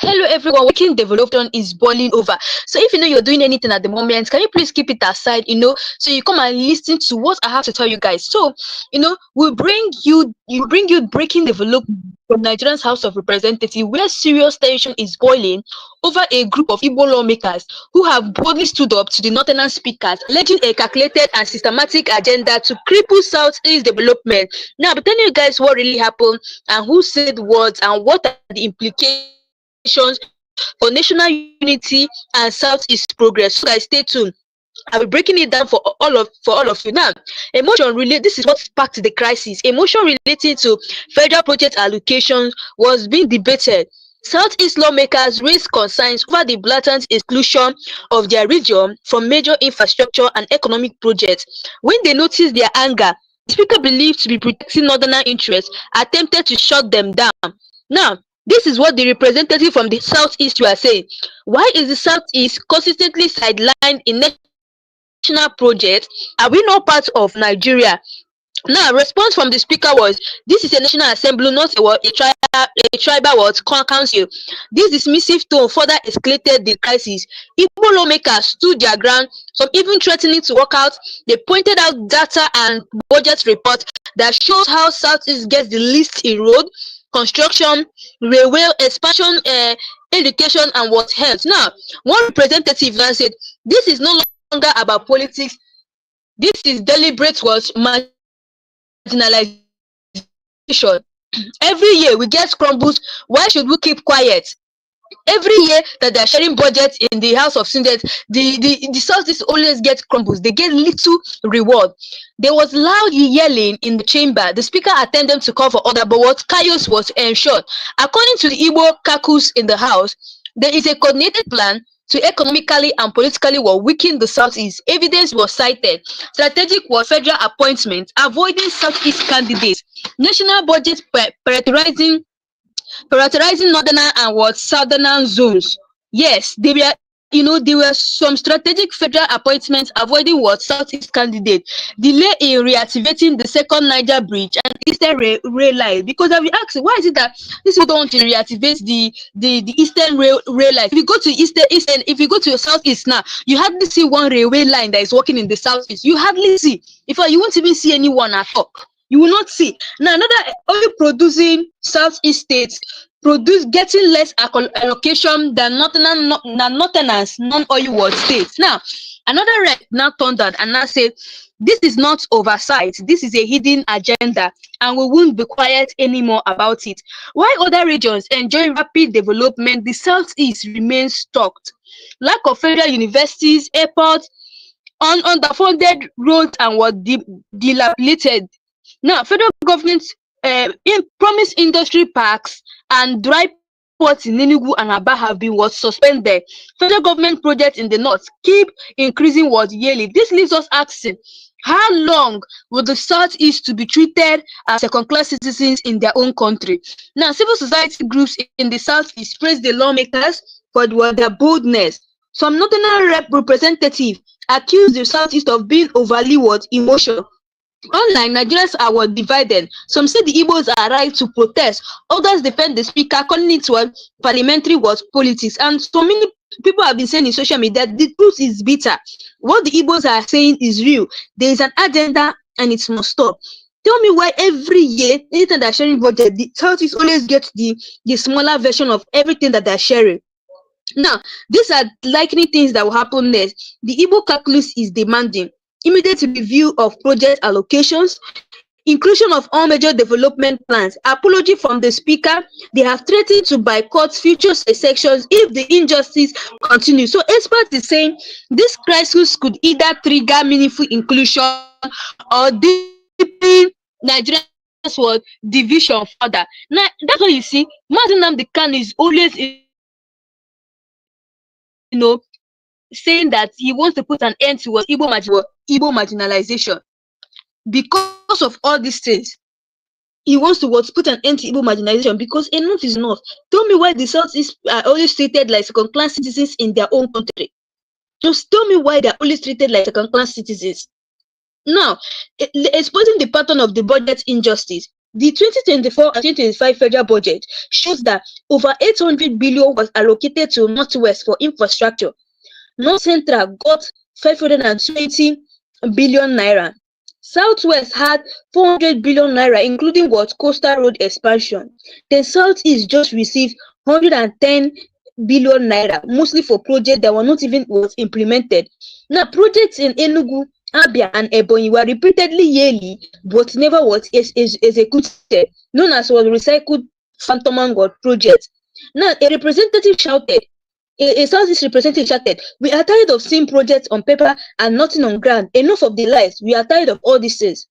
Hello everyone, working development is boiling over. So if you know you're doing anything at the moment, can you please keep it aside, so you come and listen to what I have to tell you guys. So, we bring you breaking development from Nigerian's House of Representatives, where serious tension is boiling over a group of Igbo lawmakers who have boldly stood up to the Northern speakers, alleging a calculated and systematic agenda to cripple Southeast development. Now, I'll be telling you guys what really happened and who said what and what are the implications for national unity and Southeast progress. So guys, stay tuned. I'll be breaking it down for all of you. Now, this is what sparked the crisis. Emotion relating to federal project allocations was being debated. Southeast lawmakers raised concerns over the blatant exclusion of their region from major infrastructure and economic projects. When they noticed their anger, the speaker, believed to be protecting northern interests, attempted to shut them down. Now, this is what the representative from the Southeast were saying. Why is the Southeast consistently sidelined in national projects? Are we not part of Nigeria? Now, response from the speaker was, this is a national assembly, not a tribal council. This dismissive tone further escalated the crisis. Igbo lawmakers stood their ground, some even threatening to walk out. They pointed out data and budget reports that shows how Southeast gets the least in road, construction, railway expansion, education, and what else. Now, one representative now said, this is no longer about politics. This is deliberate marginalization. Every year we get crumbles. Why should we keep quiet? Every year that they're sharing budget in the House of Senate, the Southeast always get crumbles. They get little reward. There was loud yelling in the chamber. The speaker attempted to call for order, but what chaos was ensured. According to the Igbo caucus in the House, there is a coordinated plan to economically and politically weaken the Southeast. Evidence was cited. Strategic was federal appointment, avoiding Southeast candidates, national budget prioritizing northern and southern zones. Yes, there were some strategic federal appointments avoiding Southeast candidate, delay in reactivating the second Niger bridge and Eastern rail line. Because I've been asking, why is it that these people don't want to reactivate the Eastern rail line? If you go to if you go to Southeast now, you hardly see one railway line that is working in the Southeast. You hardly see. In fact, you won't even see anyone at all. You will not see. Now, another oil producing Southeast states getting less allocation than northerners non-oil world states. Now, another rep now turned out and now said, this is not oversight. This is a hidden agenda, and we won't be quiet anymore about it. While other regions enjoy rapid development, the Southeast remains stuck. Lack of federal universities, airports, underfunded roads, and dilapidated. Now, federal government promised industry parks and dry ports in Enugu and Aba have been suspended. Federal government projects in the north keep increasing yearly. This leaves us asking, how long will the Southeast to be treated as second-class citizens in their own country? Now, civil society groups in the Southeast praise the lawmakers for their boldness. Some northern representatives accuse the Southeast of being overly emotional. Online, Nigerians are divided. Some say the Igbos are right to protest. Others defend the speaker, calling it parliamentary politics. And so many people have been saying in social media that the truth is bitter. What the Igbos are saying is real. There is an agenda and it must stop. Tell me why every year, anytime they're sharing budget, the Southeast always gets the smaller version of everything that they're sharing. Now, these are likely things that will happen next. The Igbo calculus is demanding immediate review of project allocations, inclusion of all major development plans, apology from the speaker. They have threatened to boycott future sections if the injustice continues. So experts is saying this crisis could either trigger meaningful inclusion or deepen Nigeria's division further. Now, that's what you see. Mazi Nnamdi Kanu is always, saying that he wants to put an end to Igbo marginalization. Because of all these things, he wants to put an end to Igbo marginalization, because enough is enough. Tell me why the Southeast are always treated like second-class citizens in their own country. Just tell me why they're always treated like second-class citizens. Now, exposing the pattern of the budget injustice. The 2024 and 2025 federal budget shows that over 800 billion was allocated to Northwest for infrastructure. North Central got 520 billion naira. Southwest had 400 billion naira, including what coastal road expansion. Then Southeast just received 110 billion naira, mostly for projects that were not even was implemented. Now, projects in Enugu, Abia, and Ebonyi were repeatedly yearly, but never was executed, known as was recycled phantom god project. Now, a representative shouted, a Southeast representative shouted, "We are tired of seeing projects on paper and nothing on ground. Enough of the lies. We are tired of all these things."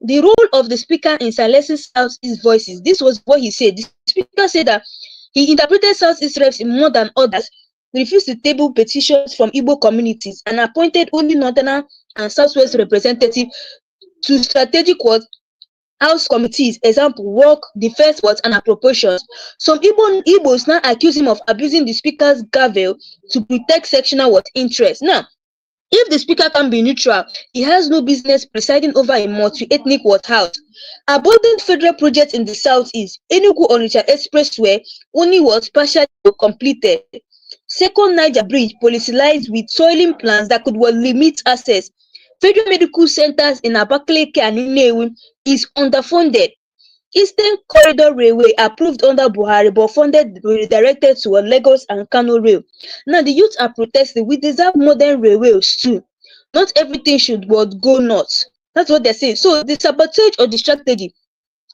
The role of the speaker in silencing Southeast voices. This was what he said. The speaker said that he interpreted Southeast reps more than others, refused to table petitions from Igbo communities, and appointed only Northern and Southwest representatives to strategic what House committees, example, work, defense, what, and appropriations. Some Igbos now accuse him of abusing the speaker's gavel to protect sectional what interest. Now, if the speaker can be neutral, he has no business presiding over a multi-ethnic what house. Abundant federal projects in the southeast, Enugu Onitsha Expressway only was partially completed. Second Niger Bridge politicized with soiling plans that could well limit access. Federal medical centers in Abakaliki and Nnewi is underfunded. Eastern Corridor Railway approved under Buhari but funded redirected to Lagos and Kano Rail. Now the youth are protesting. We deserve modern railways too. Not everything should go north. That's what they're saying. So the sabotage or the strategy.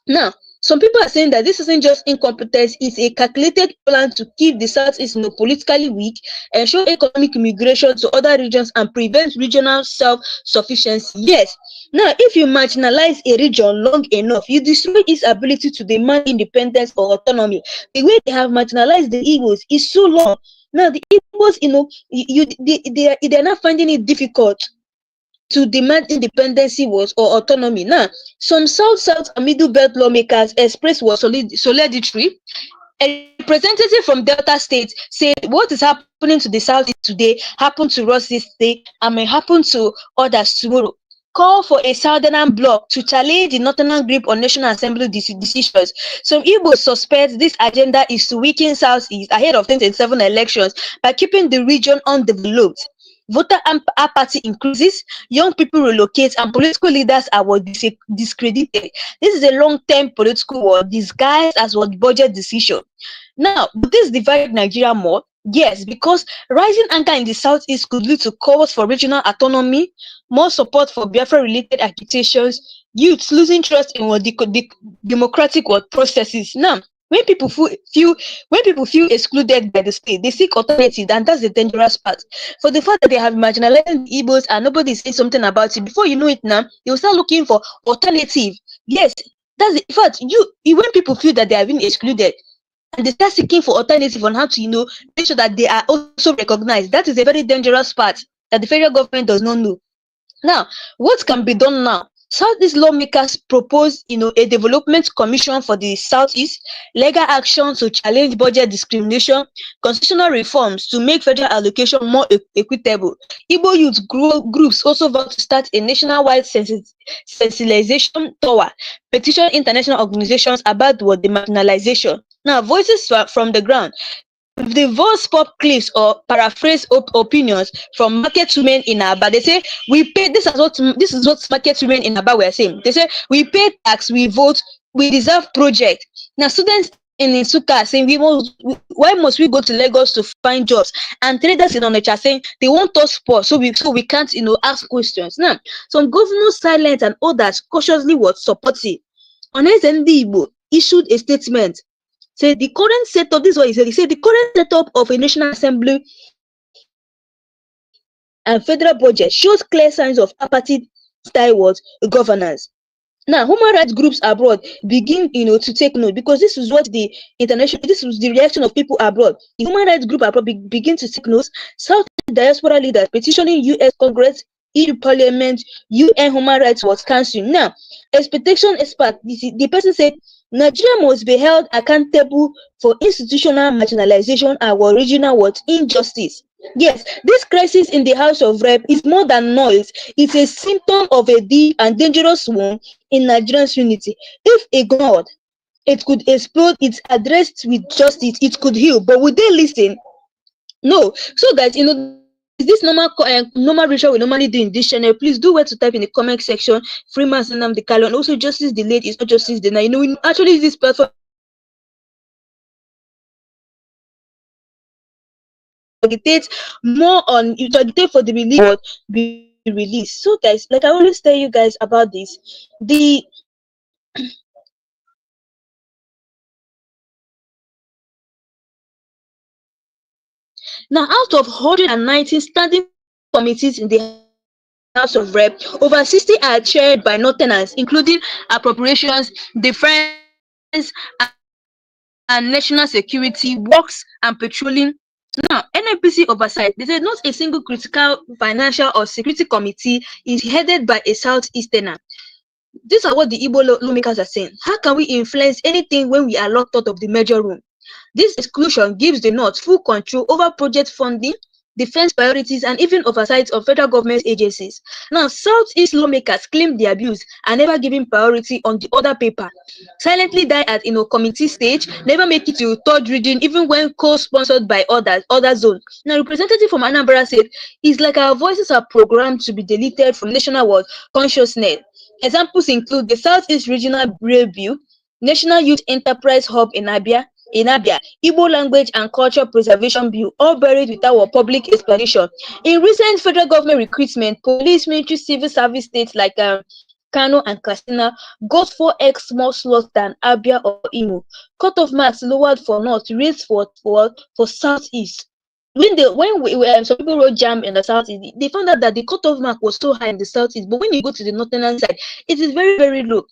Now, some people are saying that this isn't just incompetence, it's a calculated plan to keep the Southeast politically weak, ensure economic migration to other regions, and prevent regional self-sufficiency. Yes. Now, if you marginalize a region long enough, you destroy its ability to demand independence or autonomy. The way they have marginalized the Igbos is so long. Now, the Igbos, they're not finding it difficult to demand independency was or autonomy. Now, some South and Middle Belt lawmakers expressed was solidarity. A representative from Delta State said what is happening to the Southeast today happened to us yesterday and may happen to others tomorrow. Call for a Southern bloc to challenge the Northern grip on National Assembly decisions. Some Igbos suspect this agenda is to weaken Southeast ahead of 2027 elections by keeping the region undeveloped. Voter apathy increases, young people relocate, and political leaders are discredited. This is a long-term political war disguised as what budget decision. Now, would this divide Nigeria more? Yes, because rising anger in the southeast could lead to calls for regional autonomy, more support for Biafra-related agitations, youths losing trust in what the democratic processes. Now, when people feel excluded by the state, they seek alternatives, and that's the dangerous part. For the fact that they have marginalized the Igbos and nobody is saying something about it, before you know it now, you'll start looking for alternative. Yes, that's the in fact, when people feel that they have been excluded, and they start seeking for alternative on how to, make sure that they are also recognized. That is a very dangerous part that the federal government does not know. Now, what can be done now? Southeast lawmakers propose, a development commission for the Southeast, legal action to challenge budget discrimination, constitutional reforms to make federal allocation more equitable. Igbo youth groups also vowed to start a nationwide sensitization tower, petition international organizations about the marginalization. Now, voices from the ground. The voice pop clips or paraphrase opinions from market women in Aba. They say we pay. This is what market women in Aba were saying. They say we pay tax, we vote, we deserve project. Now students in Nsukka are saying why must we go to Lagos to find jobs? And traders in Onitsha saying they want us poor, so we can't ask questions. Now some governors silent and others cautiously supportive. Honest Ndigbo issued a statement. Say the current setup, this is what he said. He said the current setup of a National Assembly and federal budget shows clear signs of apathy style governance. Now, human rights groups abroad begin, to take note, because this is what this was the reaction of people abroad. The human rights group abroad begin to take note. South diaspora leaders petitioning U.S. Congress, EU Parliament, UN Human Rights Watch Council. Now, expectation expert, the person said Nigeria must be held accountable for institutional marginalization and regional injustice. Yes, this crisis in the House of Rep is more than noise. It's a symptom of a deep and dangerous wound in Nigeria's unity. If ignored, it could explode. It's addressed with justice, it could heal. But would they listen? No. So guys, there's this normal ritual we normally do in this channel. Please do well to type in the comment section Freeman Nnamdi Kanu, and also justice delayed is not justice denied. We actually use this platform agitate to agitate for the release be released. So guys, like I always tell you guys about this, the now out of 119 standing committees in the House of Rep, over 60 are chaired by Northerners, including appropriations, defense, and national security, works, and patrolling. Now, NNPC oversight, they said not a single critical financial or security committee is headed by a Southeasterner. These are what the Igbo lawmakers are saying. How can we influence anything when we are locked out of the major room? This exclusion gives the North full control over project funding, defense priorities, and even oversight of federal government agencies. Now, Southeast lawmakers claim the abuse and never giving priority on the other paper. Silently die at committee stage, never make it to third reading, even when co-sponsored by other zones. Now, representative from Anambra said, "It's like our voices are programmed to be deleted from national world consciousness." Examples include the Southeast Regional Review, National Youth Enterprise Hub in Abia, Igbo Language and Culture Preservation Bill, all buried without public explanation. In recent federal government recruitment, police, military, civil service states like Kano and Katsina got 4x more slots than Abia or Imo. Cut-off marks lowered for North, raised for Southeast. Some people wrote jam in the Southeast, they found out that the cutoff mark was so high in the Southeast, but when you go to the northern side, it is very, very low.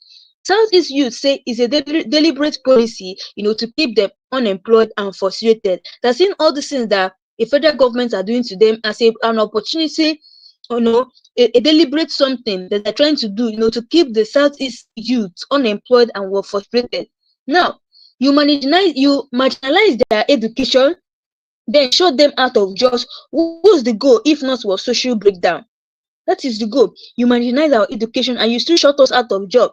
Southeast youth say it's a deliberate policy, to keep them unemployed and frustrated. They're seeing all the things that the federal government are doing to them as an opportunity, a deliberate something that they're trying to do, to keep the Southeast youth unemployed and were frustrated. Now, you marginalize their education, then shut them out of jobs. What's the goal if not for social breakdown? That is the goal. You marginalize our education and you still shut us out of job.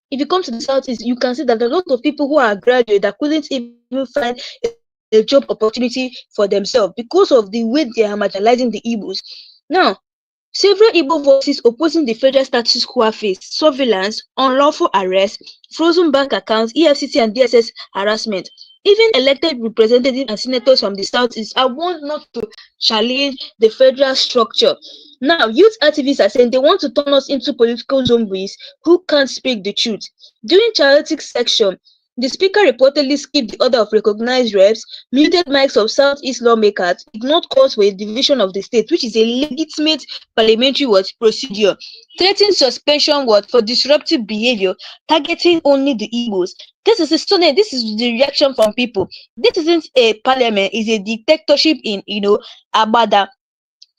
If you come to the Southeast, you can see that a lot of people who are graduate that couldn't even find a job opportunity for themselves because of the way they are marginalizing the Igbos. Now, several Igbo voices opposing the federal status quo face surveillance, unlawful arrest, frozen bank accounts, EFCC and DSS harassment. Even elected representatives and senators from the Southeast are warned not to challenge the federal structure. Now, youth activists are saying they want to turn us into political zombies who can't speak the truth. During chaotic section, the speaker reportedly skipped the order of recognized reps, muted mics of Southeast lawmakers, ignored calls for a division of the state, which is a legitimate parliamentary procedure, threatened suspension for disruptive behavior, targeting only the Igbos. This is the reaction from people. This isn't a parliament, it's a dictatorship in Abada.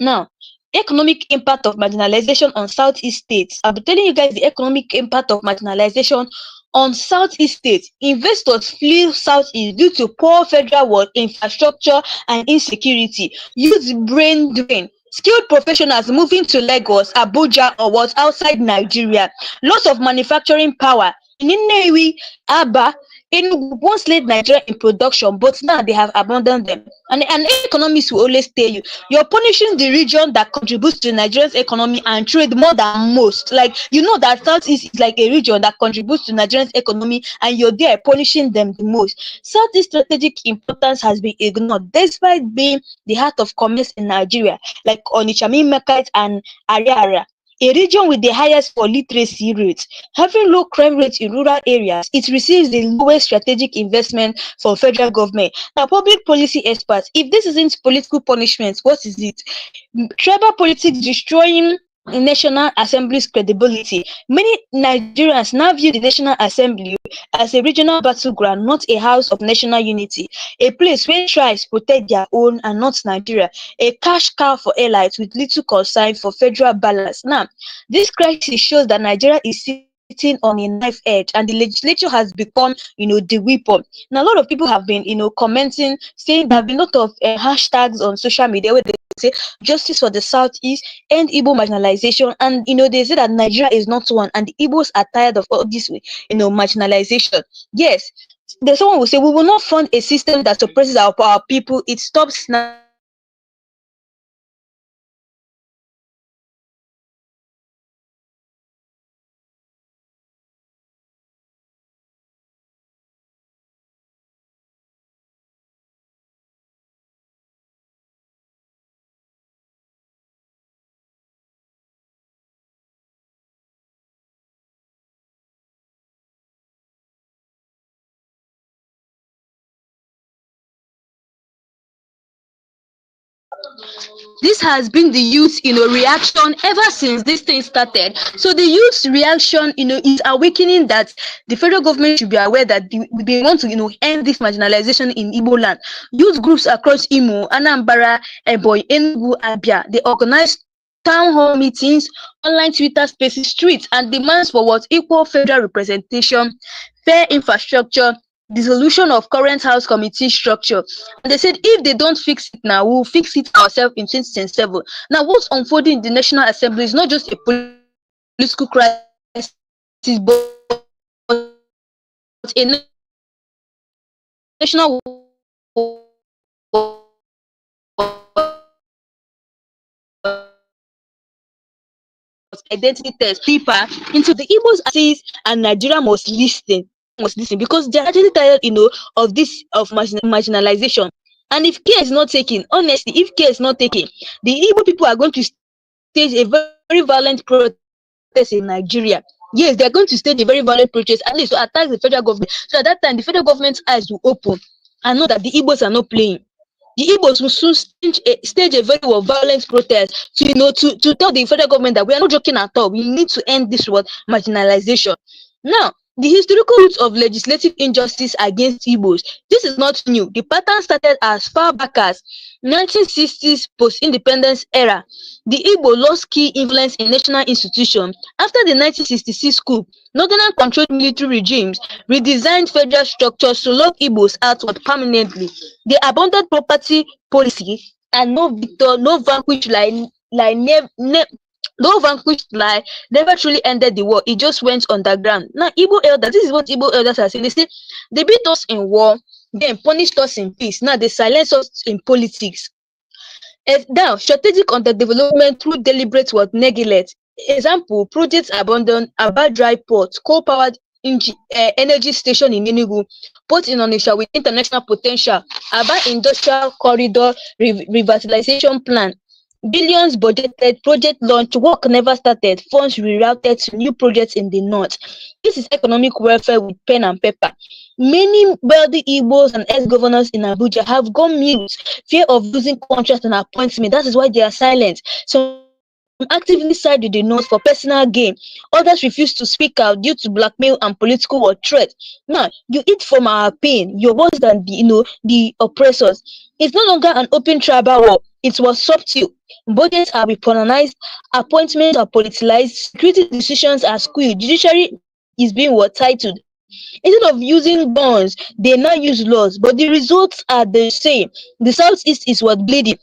Now, economic impact of marginalization on Southeast states. I'll be telling you guys the economic impact of marginalization on Southeast states. Investors flee Southeast due to poor federal work infrastructure and insecurity. Youth brain drain. Skilled professionals moving to Lagos, Abuja, or outside Nigeria. Loss of manufacturing power. In Nnewi, Aba, Enugu once led Nigeria in production, but now they have abandoned them. And economists will always tell you, you're punishing the region that contributes to Nigeria's economy and trade more than most. Like, that Southeast is like a region that contributes to Nigeria's economy, and you're there punishing them the most. Southeast strategic importance has been ignored, despite being the heart of commerce in Nigeria, like Onitsha Main Market and Ariara. A region with the highest literacy rates, having low crime rates in rural areas, it receives the lowest strategic investment from federal government. Now, public policy experts, if this isn't political punishment, what is it? Tribal politics destroying National Assembly's credibility. Many Nigerians now view the National Assembly as a regional battleground, not a house of national unity, a place where tribes protect their own and not Nigeria, a cash cow for elites with little concern for federal balance. Now, this crisis shows that Nigeria is sitting sitting on a knife edge, and the legislature has become, the weapon. Now, a lot of people have been, commenting, saying there have been a lot of hashtags on social media where they say justice for the Southeast, end Igbo marginalization, and they say that Nigeria is not one, and the Igbos are tired of all this, marginalization. Yes, there's someone who say we will not fund a system that suppresses our people. It stops snatching our rights. Yes, this has been the youth, reaction ever since this thing started. So the Igbos Assist and Nigeria must listen. The Igbos are not tired of marginalization. The Igbos are not tired of oppression. The Igbos are not tired of marginalization. The Igbos are not tired of this has been the youth reaction ever since this thing started. So the youth's reaction is awakening that the federal government should be aware that they want to end this marginalization in Igbo land. Youth groups across Imo, Anambra, Ebonyi, Enugu, Abia, they organized town hall meetings, online Twitter spaces, streets, and demands for what equal federal representation, fair infrastructure, dissolution of current house committee structure. And they said if they don't fix it now, we'll fix it ourselves in 2027. Now, what's unfolding in the National Assembly is not just a political crisis, but a national identity test deeper into the Igbos assist and Nigeria must listen because they're actually tired, of this of marginalization. And if care is not taken, honestly, if care is not taken, the Igbo people are going to stage a very violent protest in Nigeria. Yes, they're going to stage a very violent protest, at least to attack the federal government. So at that time, the federal government's eyes will open and know that the Igbos are not playing. The Igbos will soon stage a very violent protest to to tell the federal government that we are not joking at all. We need to end this marginalization. Now, the historical roots of legislative injustice against Igbos. This is not new. The pattern started as far back as 1960s post-independence era. The Igbo lost key influence in national institutions after the 1966 coup. Northerners controlled military regimes, redesigned federal structures to lock Igbos outward permanently. They abandoned property policy and no victor, no vanquished no vanquished lie never truly ended the war. It just went underground. Now, Igbo elders, this is what Igbo elders are saying. They say they beat us in war, then punished us in peace. Now they silence us in politics. Now, strategic underdevelopment through deliberate neglect. Example, projects abandoned, Aba Dry Port, coal-powered energy station in Enugu, port in Onitsha with international potential, Aba Industrial Corridor Revitalization Plan, billions budgeted, project launch, work never started, funds rerouted to new projects in the north. This is economic welfare with pen and paper. Many wealthy Igbos and ex-governors in Abuja have gone mute, fear of losing contracts and appointment. That is why they are silent. Some actively side with the North for personal gain. Others refuse to speak out due to blackmail and political or threat. Now, you eat from our pain. You're worse than the oppressors. It's no longer an open tribal war. It was subtle. Budgets are weaponized, appointments are politicized, security decisions are skewed, judiciary is being titled. Instead of using guns, they now use laws, but the results are the same. The Southeast is bleeding.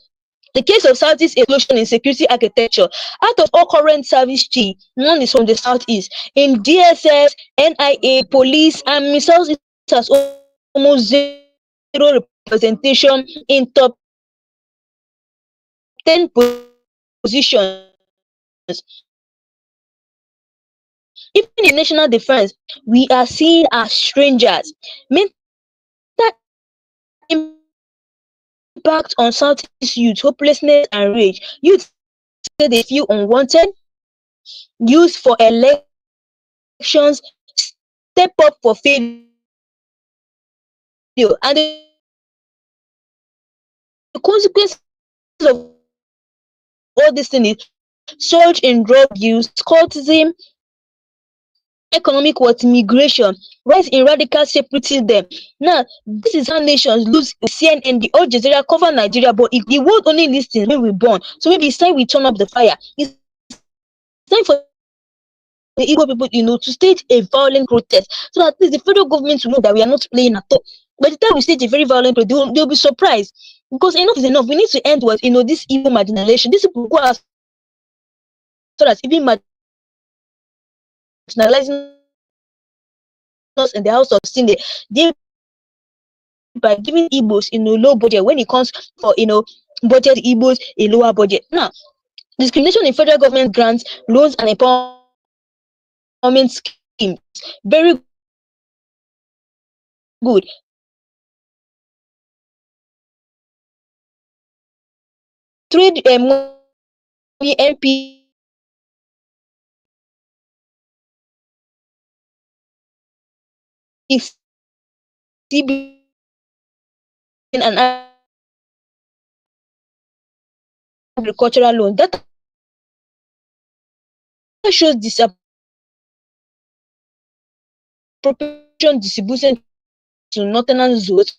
The case of Southeast explosion in security architecture. Out of all current service chiefs, none is from the Southeast. In DSS, NIA, police, and Southeast has almost zero representation in top 10 positions. Even in national defense, we are seen as strangers. Mental impact on Southeast youth, hopelessness and rage. Youth say they feel unwanted, used for elections, step up for failure, and the consequences of all this thing is surge in drug use, cultism, economic migration, rise in radical separatism. Now, this is how nations lose. CNN, the Al Jazeera cover Nigeria, but if the world only listens when we burn, so maybe it's time we turn up the fire. It's time for the Igbo youth to rise up. the Igbo people, to stage a violent protest, so that at least the federal government will know that we are not playing at all. By the time we stage a very violent protest, they'll be surprised, because enough is enough. We need to end with this Igbo marginalization. These people go as far as even marginalizing us in the house of sin, they by giving Igbos low budget when it comes for budget Igbos a lower budget. Now, discrimination in federal government grants, loans, and empowerment schemes, very good. Trade MP CB and agricultural loan. That shows disappropriation distribution to northern zones.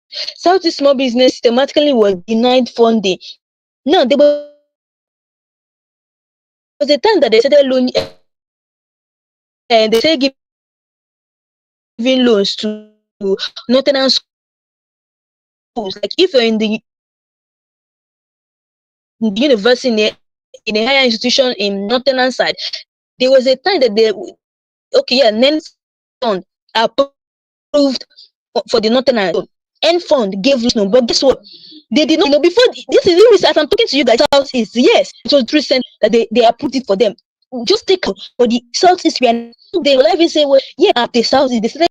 Southeast small business systematically was denied funding. Now, there was a time that they started loan, and they started giving loans to northern schools. Like if you're in the university, in a higher institution in northern side, there was a time that NEN fund approved for the northern zone. N fund gave loan, but guess what? They did not, before this is even as I'm talking to you guys, Southeast, yes, it was recent that they approved it for them. Just take for the Southeast, they will even say, well, yeah, at the Southeast, they started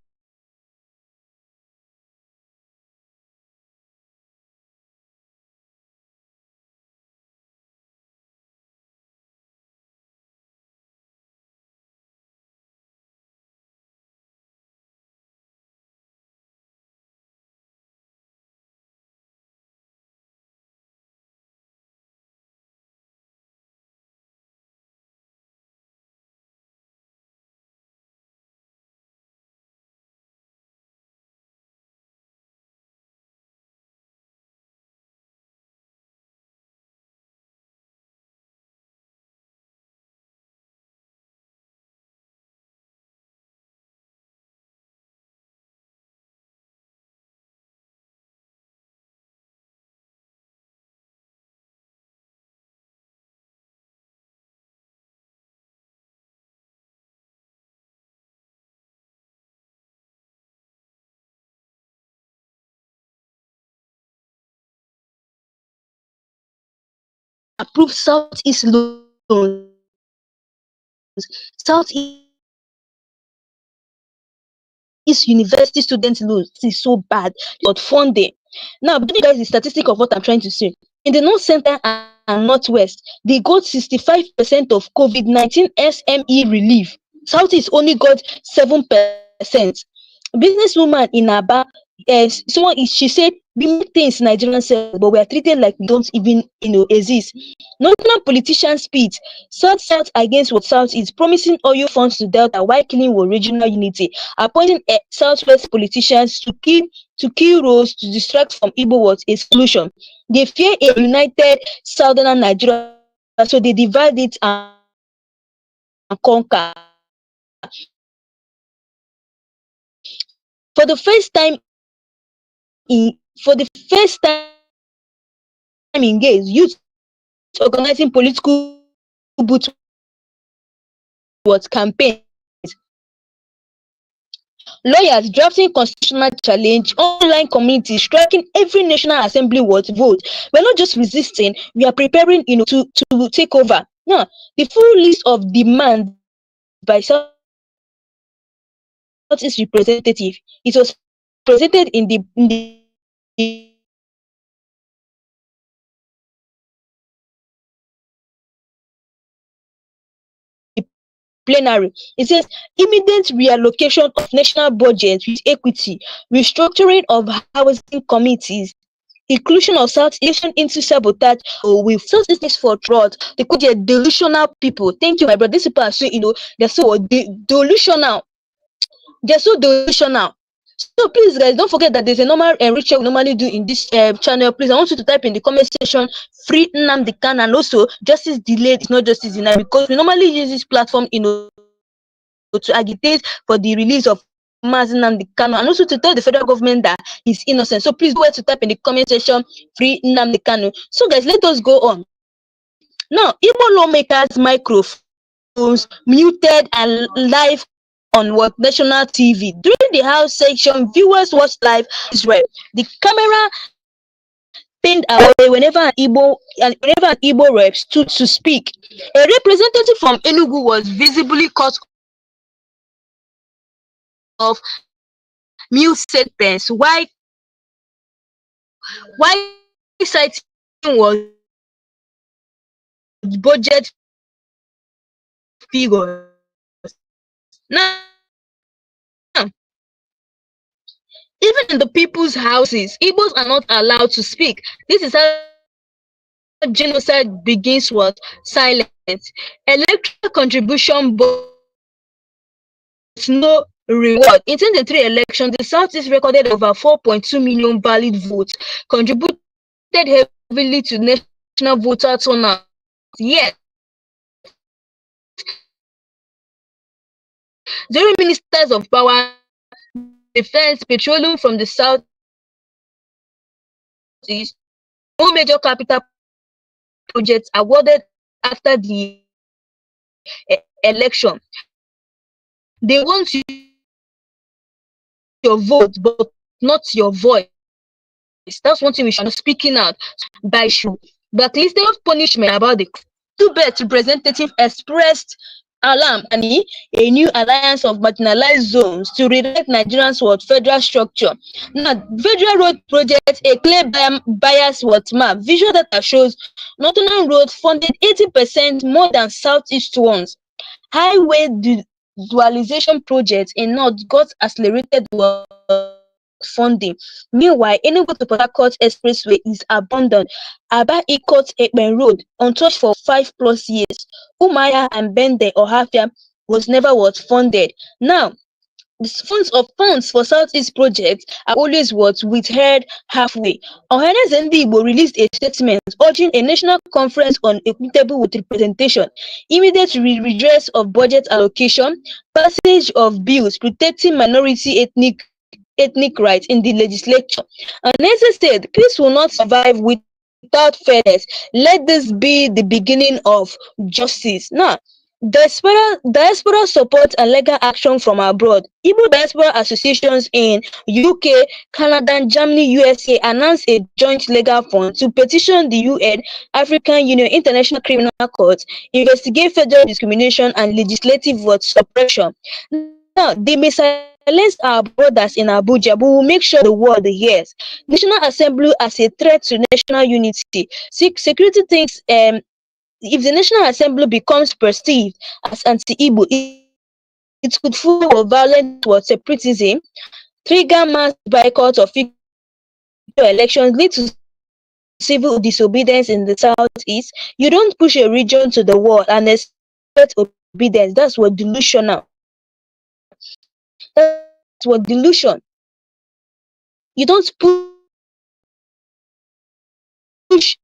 approve Southeast loans. Southeast university student loans is so bad, but funding. Now, but you guys the statistic of what I'm trying to say. In the North Center and Northwest, they got 65% of COVID-19 SME relief. Southeast only got 7%. Businesswoman in Aba, she said, we make things Nigerian self, but we are treated like we don't even exist. Northern politicians speak South against what South is, promising oil funds to Delta while killing with regional unity, appointing Southwest politicians to key roles to distract from Igbo was a solution. They fear a united southern Nigeria, so they divide it and conquer. For the first time in years, youth organizing political booth was campaigns. Lawyers drafting constitutional challenge, online communities striking every National Assembly was vote. We're not just resisting, we are preparing to take over. Now, the full list of demands by Southeast representative, it was presented in the plenary. It says immediate reallocation of national budget with equity, restructuring of housing committees, inclusion of Southeast into sabotage with Southeast for fraud. They could be delusional people. Thank you, my brother. These people are so they're so delusional. They're so delusional. So please, guys, don't forget that there's a normal recheck we normally do in this channel. Please, I want you to type in the comment section free Nnamdi Kanu, and also justice delayed is not justice denied, because we normally use this platform to agitate for the release of Mazi Nnamdi Kanu, and also to tell the federal government that he's innocent. So please go ahead to type in the comment section, free Nnamdi Kanu. So guys, let us go on. Now, Igbo lawmakers' microphones muted and live on what national TV. During the House section, viewers watched live Israel. The camera panned away whenever an Igbo rep stood to speak. A representative from Enugu was visibly cut off mid-sentence while citing was budget figures. Now, even in the people's houses, Igbos are not allowed to speak. This is how genocide begins with silence. Electoral contribution but no reward. In 2023 election, the Southeast recorded over 4.2 million valid votes, contributed heavily to national voter turnout. Yet, during ministers of power, defense, petroleum from the Southeast, no major capital projects awarded after the election. They want your vote, but not your voice. That's one thing we should not speaking out by issue. But instead of punishment about the two-bed representative expressed alarm and a new alliance of marginalized zones to rewrite Nigeria's federal structure. Now, federal road project, a clear bias map. Visual data shows Northern Road funded 80% more than Southeast ones. Highway dualization projects in North got accelerated funding. Meanwhile, Enugu to Port Harcourt Expressway is abandoned. Aba Ikot Ekpen Road untouched for 5+ years. Umaya and Bende Ohafia was never funded. Now, the funds for Southeast projects are always withheld halfway. Ohanes Ndigbo released a statement urging a national conference on equitable with representation, immediate redress of budget allocation, passage of bills protecting minority ethnic rights in the legislature. And Nese said, peace will not survive without fairness. Let this be the beginning of justice. Now, diaspora support and legal action from abroad. Igbo diaspora associations in UK, Canada, Germany, USA announced a joint legal fund to petition the UN, African Union, International Criminal Court, investigate federal discrimination and legislative suppression. Now, they may silence our brothers in Abuja, but we'll make sure the world hears. National Assembly as a threat to national unity. Security thinks if the National Assembly becomes perceived as anti-Igbo, it could fuel violent separatism, trigger mass boycott of elections, lead to civil disobedience in the Southeast. You don't push a region to the wall and expect obedience. That's what delusional. That's what delusion. You don't push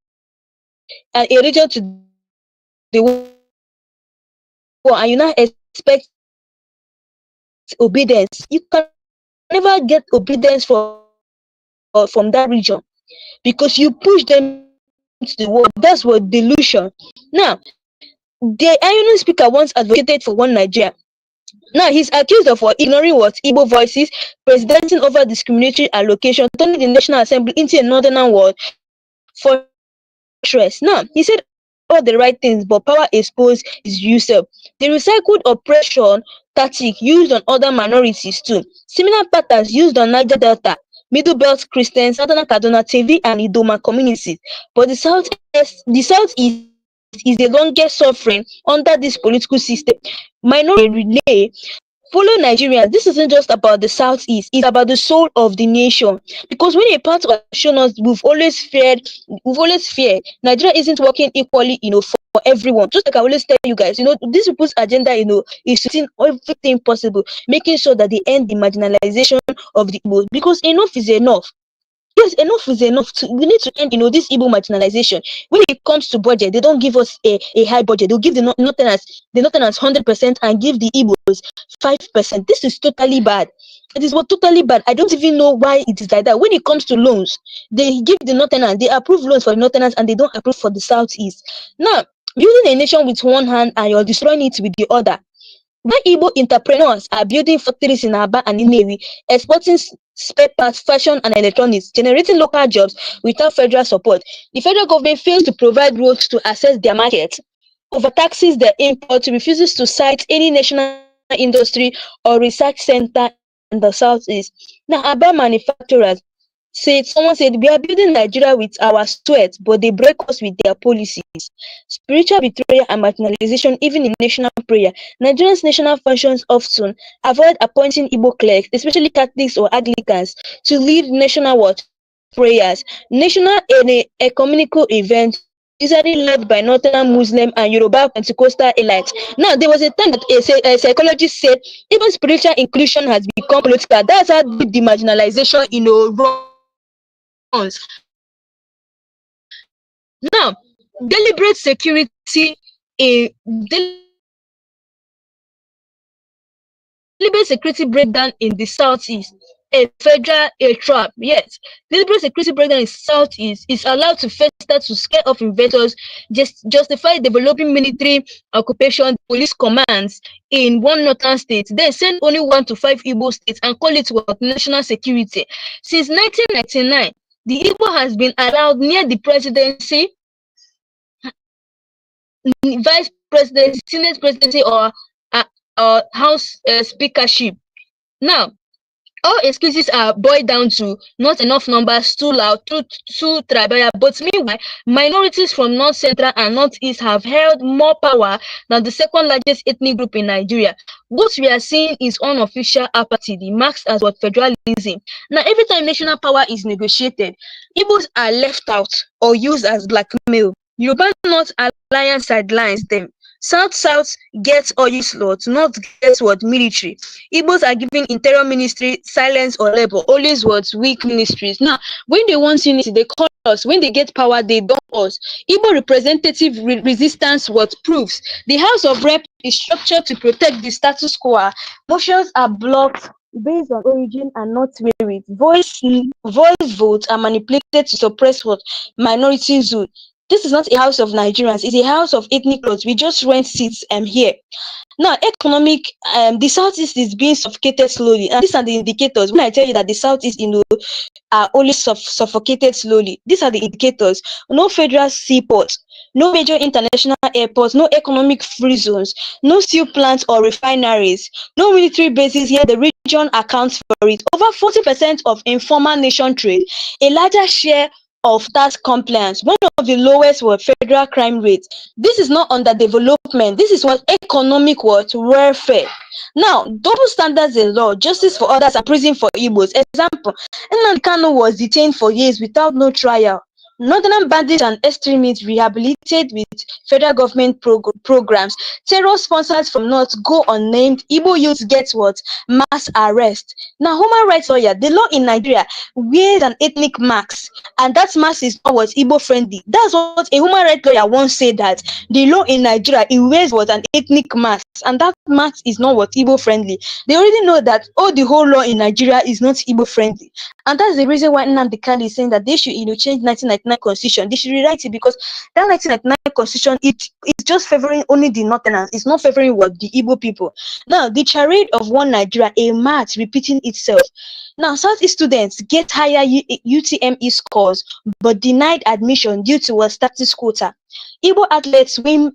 a region to the wall and you now expect obedience. You can never get obedience from that region because you push them to the wall. That's what delusion. Now, the Ionian speaker once advocated for one Nigeria. Now he's accused of ignoring Igbo voices, presidenting over discriminatory allocation, turning the National Assembly into a northern fortress. Now he said all the right things, but power exposed is usurp. The recycled oppression tactic used on other minorities too. Similar patterns used on Niger Delta, Middle Belt Christians, Southern Kaduna, TV, and Idoma communities. But the Southeast is the longest suffering under this political system. Minority relay follow Nigerians. This isn't just about the Southeast, it's about the soul of the nation. Because when a part of shown us, we've always feared Nigeria isn't working equally, for everyone. Just like I always tell you guys, these people's agenda, is to do everything possible, making sure that they end the marginalization of the Igbo. Because enough is enough. Yes, enough is enough. We need to end, this Igbo marginalization. When it comes to budget, they don't give us a high budget. They'll give the Northerners 100% and give the Igbos 5%. This is totally bad. It is what totally bad. I don't even know why it is like that. When it comes to loans, they give the Northerners, they approve loans for the Northerners and they don't approve for the Southeast. Now, building a nation with one hand and you're destroying it with the other. Why Igbo entrepreneurs are building factories in Aba and Inewi, exporting spare parts, fashion and electronics, generating local jobs without federal support. The federal government fails to provide roads to access their market, overtaxes their import, refuses to cite any national industry or research center in the southeast. Now, Aba manufacturers someone said, we are building Nigeria with our sweat, but they break us with their policies. Spiritual betrayal and marginalization, even in national prayer. Nigerians' national functions often avoid appointing Igbo clerics, especially Catholics or Anglicans, to lead national prayers. National ecumenical events usually led by Northern Muslim and Yoruba Pentecostal elites. Now, there was a time that a psychologist said even spiritual inclusion has become political. That's how deep the marginalization, runs. Now, deliberate security, deliberate security breakdown in the southeast, a trap. Yes, deliberate security breakdown in southeast is allowed to fester to scare off investors, justify developing military occupation, police commands in one northern state, then send only 1 to 5 Igbo states and call it what national security. Since 1999, the Igbo has been allowed near the presidency, vice presidency, senate presidency, or house speakership. Now, all excuses are boiled down to not enough numbers, too loud, too tribal. But meanwhile, minorities from North Central and Northeast have held more power than the second largest ethnic group in Nigeria. What we are seeing is unofficial apathy, the marks as what federalism. Now, every time national power is negotiated, Igbos are left out or used as blackmail. Yoruba North Alliance sidelines them. South gets oil slots, North gets what military. Igbos are given interior ministry, silence or labor, always what weak ministries. Now, when they want unity, they call us. When they get power, they dump us. Igbo representative resistance what proves. The House of Rep is structured to protect the status quo. Motions are blocked based on origin and not merit. Voice votes are manipulated to suppress what minorities do. This is not a house of Nigerians, it's a house of ethnic groups. We just rent seats here. Now, the Southeast is being suffocated slowly. And these are the indicators. When I tell you that the Southeast, are only suffocated slowly, these are the indicators. No federal seaports, no major international airports, no economic free zones, no steel plants or refineries, no military bases here. The region accounts for it. Over 40% of informal nation trade, a larger share of tax compliance, one of the lowest federal crime rates. This is not underdevelopment. This is what economic welfare. Now, double standards in law, justice for others and prison for Igbos. Example, Nnamdi Kanu was detained for years without no trial. Northern bandits and extremists rehabilitated with federal government programs. Terror sponsors from North go unnamed. Igbo youth gets what? Mass arrest. Now, human rights lawyer, the law in Nigeria wears an ethnic marks, and that mask is not what Igbo friendly. That's what a human rights lawyer once said, that the law in Nigeria, it wears what an ethnic mask, and that mask is not what Igbo friendly. They already know that the whole law in Nigeria is not Igbo friendly, and that's the reason why Nnamdi Kanu is saying that they should change 1999 constitution. They should rewrite it, because that 1999 constitution, it's just favoring only the Northerners. It's not favoring what the Igbo people. Now, the charade of one Nigeria, a math repeating itself. Now, Southeast students get higher UTME scores but denied admission due to a status quota. Igbo athletes win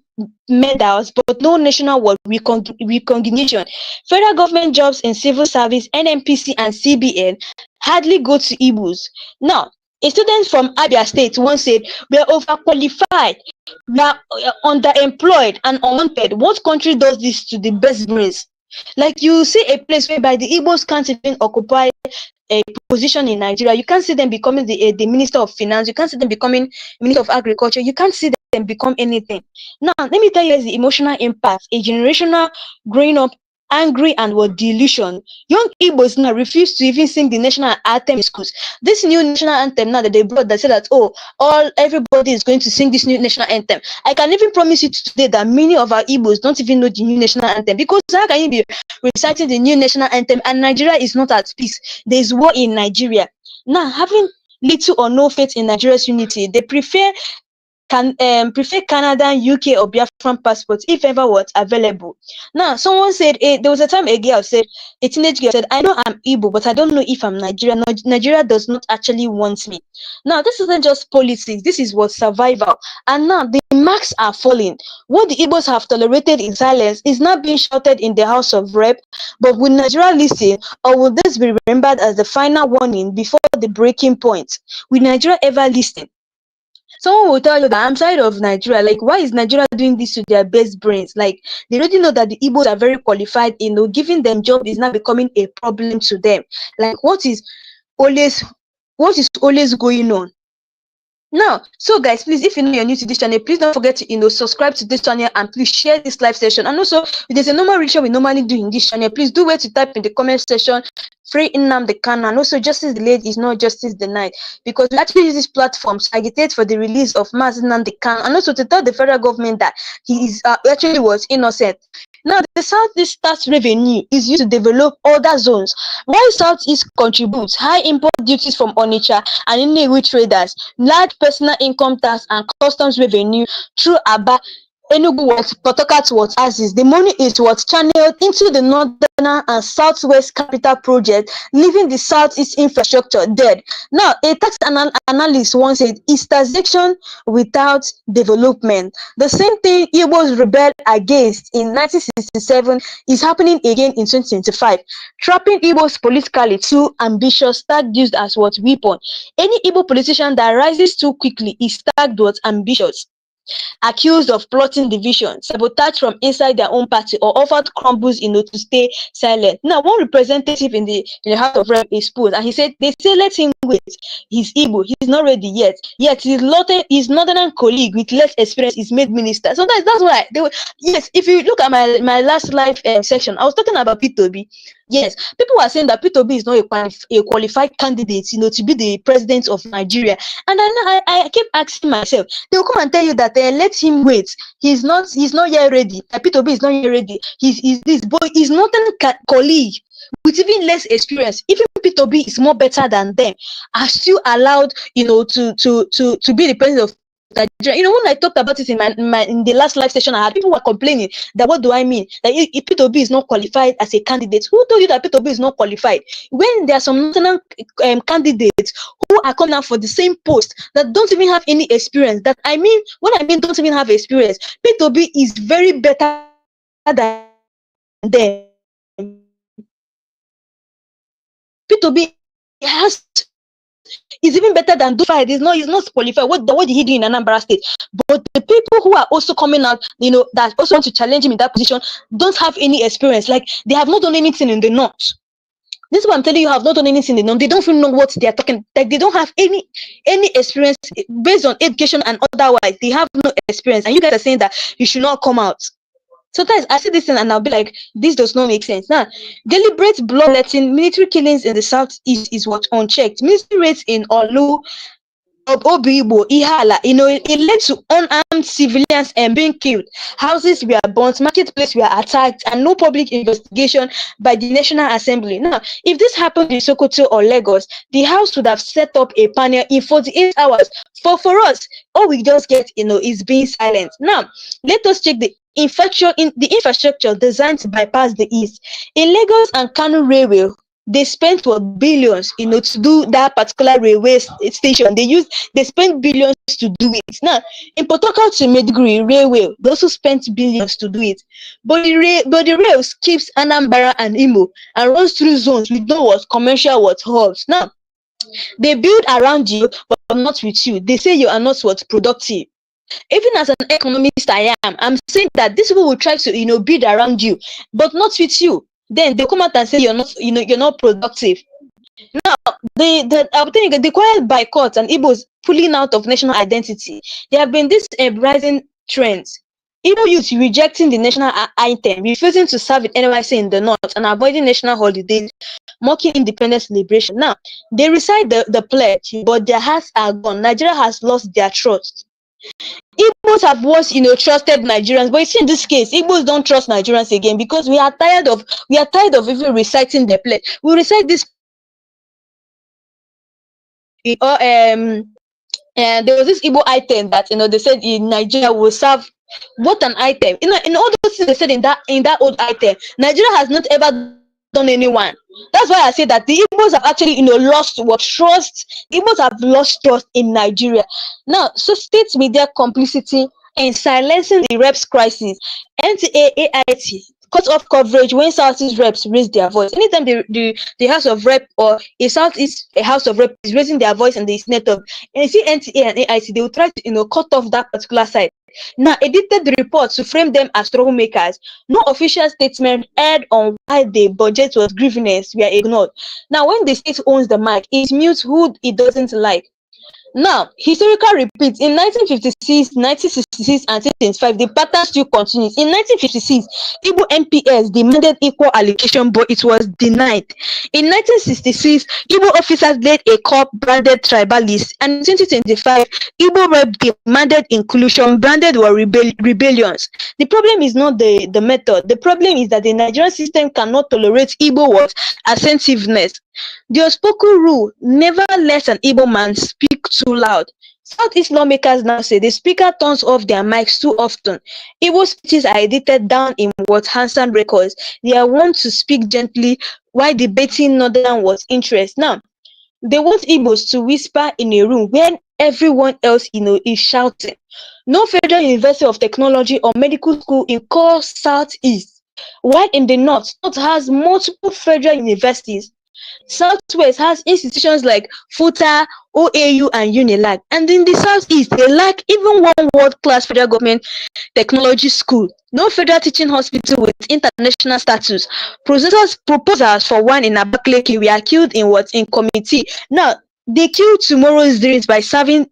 medals but no national recognition. Federal government jobs in civil service, NMPC and CBN hardly go to Igbos. Now, a student from Abia State once said, we are overqualified, we are underemployed and unwanted. What country does this to the best brains? Like, you see a place whereby the Igbos can't even occupy a position in Nigeria. You can't see them becoming the Minister of Finance. You can't see them becoming Minister of Agriculture. You can't see them become anything. Now, let me tell you the emotional impact. A generational growing up angry and were delusion. Young Igbos now refuse to even sing the national anthem in schools. This new national anthem now that they brought that said that, oh, all everybody is going to sing this new national anthem. I can even promise you today that many of our Igbos don't even know the new national anthem, because how can you be reciting the new national anthem and Nigeria is not at peace? There is war in Nigeria. Now, having little or no faith in Nigeria's unity, they prefer Canada, UK, or Biafran passports if ever was available. Now, someone said, there was a time a teenage girl said, I know I'm Igbo, but I don't know if I'm Nigerian. No, Nigeria does not actually want me. Now, this isn't just politics. This is what survival. And now the marks are falling. What the Igbos have tolerated in silence is not being shouted in the House of Rep. But will Nigeria listen, or will this be remembered as the final warning before the breaking point? Will Nigeria ever listen? Someone will tell you that I'm tired of Nigeria. Like, why is Nigeria doing this to their best brains? Like, they already know that the Igbos are very qualified. Giving them job is now becoming a problem to them. Like, always, what is always going on? Now, so guys, please, if you know you're new to this channel, please don't forget to subscribe to this channel, and please share this live session. And also, if there's a normal ritual we normally do in this channel, please do wait to type in the comment section free Nnamdi Kanu, and also justice delayed is not justice denied, because we actually use this platform to agitate for the release of Mazi Nnamdi Kanu, and also to tell the federal government that he is actually was innocent. Now, the Southeast tax revenue is used to develop other zones, while Southeast contributes high import duties from Onitsha and Inewi traders, large personal income tax and customs revenue through Aba, Enugu, Port Harcourt, Axis. The money is channeled into the northern and southwest capital project, leaving the southeast infrastructure dead. Now, a tax analyst once said, "Is taxation without development?" The same thing Igbos rebelled against in 1967 is happening again in 2025. Trapping Igbos politically too ambitious, tagged used as weapon. Any Igbo politician that rises too quickly is tagged ambitious, accused of plotting division, sabotage from inside their own party, or offered crumbles to stay silent. Now, one representative in the House of Rep is exposed, and he said, they say let him wait. He's Igbo, he's not ready yet. Yet his northern colleague with less experience is made minister. So that's why yes, if you look at my last live section, I was talking about P2B. Yes, people were saying that P2B is not a qualified candidate, to be the president of Nigeria. And I kept asking myself, they will come and tell you that let him wait. He's not yet ready. P2B is not yet ready. He's this boy is not a colleague with even less experience. Even P2B is more better than them, are still allowed, to be the president of Nigeria. When I talked about it in the last live session I had, people were complaining that what do I mean? That if P2B is not qualified as a candidate. Who told you that P2B is not qualified? When there are some national candidates who are coming out for the same post that don't even have any experience. When I mean don't even have experience, P2B is very better than them. P2B is even better than Dufa. He's not qualified. What did he do in Anambra State? But the people who are also coming out, that also want to challenge him in that position, don't have any experience. Like, they have not done anything in the north. This is what I'm telling you, have not done anything in the north. They don't even know what they are talking. Like, they don't have any experience based on education and otherwise. They have no experience, and you guys are saying that you should not come out. Sometimes I see this thing and I'll be like, this does not make sense. Now, deliberate bloodletting, military killings in the southeast is what unchecked. Military raids in Olu, Obibo, Ihala, it led to unarmed civilians being killed. Houses were burnt, marketplaces were attacked, and no public investigation by the National Assembly. Now, if this happened in Sokoto or Lagos, the House would have set up a panel in 48 hours. For us, all we just get, is being silent. Now, let us check the infrastructure designed to bypass the east. In Lagos and Kano Railway, they spent billions, to do that particular railway station. They spent billions to do it. Now, in Port Harcourt to Maiduguri Railway, they also spent billions to do it. But the rail skips Anambra and Imo and runs through zones with no commercial hubs. Now, they build around you, but not with you. They say you are not productive. Even as an economist I'm saying that these people will try to build around you, but not with you. Then they come out and say you're not productive. Now, I'm telling you, the quiet boycott and Igbos pulling out of national identity. There have been this rising trends. Igbo youth rejecting the national anthem, refusing to serve in NYC in the north, and avoiding national holidays, mocking independence celebration. Now, they recite the pledge, but their hearts are gone. Nigeria has lost their trust. Igbos have once, trusted Nigerians, but you see in this case, Igbos don't trust Nigerians again because we are tired of even reciting the pledge. We recite this or and there was this Igbo item that they said in Nigeria will serve. What an item! In all those things they said in that old item, Nigeria has not ever done anyone. That's why I say that the Igbos have actually lost what trust. The Igbos have lost trust in Nigeria. Now, so state media complicity in silencing the reps crisis. NTA AIT cut off coverage when Southeast reps raise their voice. Anytime the House of Rep or a Southeast a House of Rep is raising their voice in the Senate of, and you see NTA and AIT, they will try to cut off that particular side. Now, edited the report to frame them as troublemakers. No official statement aired on why the budget was grievance were ignored. Now, when the state owns the mic, it mutes who it doesn't like. Now, historical repeats in 1956, 1966, and 1975, the pattern still continues. In 1956, Igbo MPS demanded equal allocation, but it was denied. In 1966, Igbo officers led a corps branded tribalist, and in 2025, Igbo rep demanded inclusion, branded were rebellions. The problem is not the method. The problem is that the Nigerian system cannot tolerate Igbo what assertiveness. The unspoken rule: never let an Igbo man speak too loud. Southeast lawmakers now say the speaker turns off their mics too often. Igbo speeches are edited down in what Hansan records. They are wont to speak gently while debating northern what interest. Now, they want Igbos to whisper in a room when everyone else is shouting. No federal university of technology or medical school in core Southeast. While in the North has multiple federal universities. Southwest has institutions like FUTA, OAU, and UNILAG, and in the Southeast, they lack even one world-class federal government technology school. No federal teaching hospital with international status. Proposals for one in Abakaliki were killed in committee. Now, they kill tomorrow's dreams by starving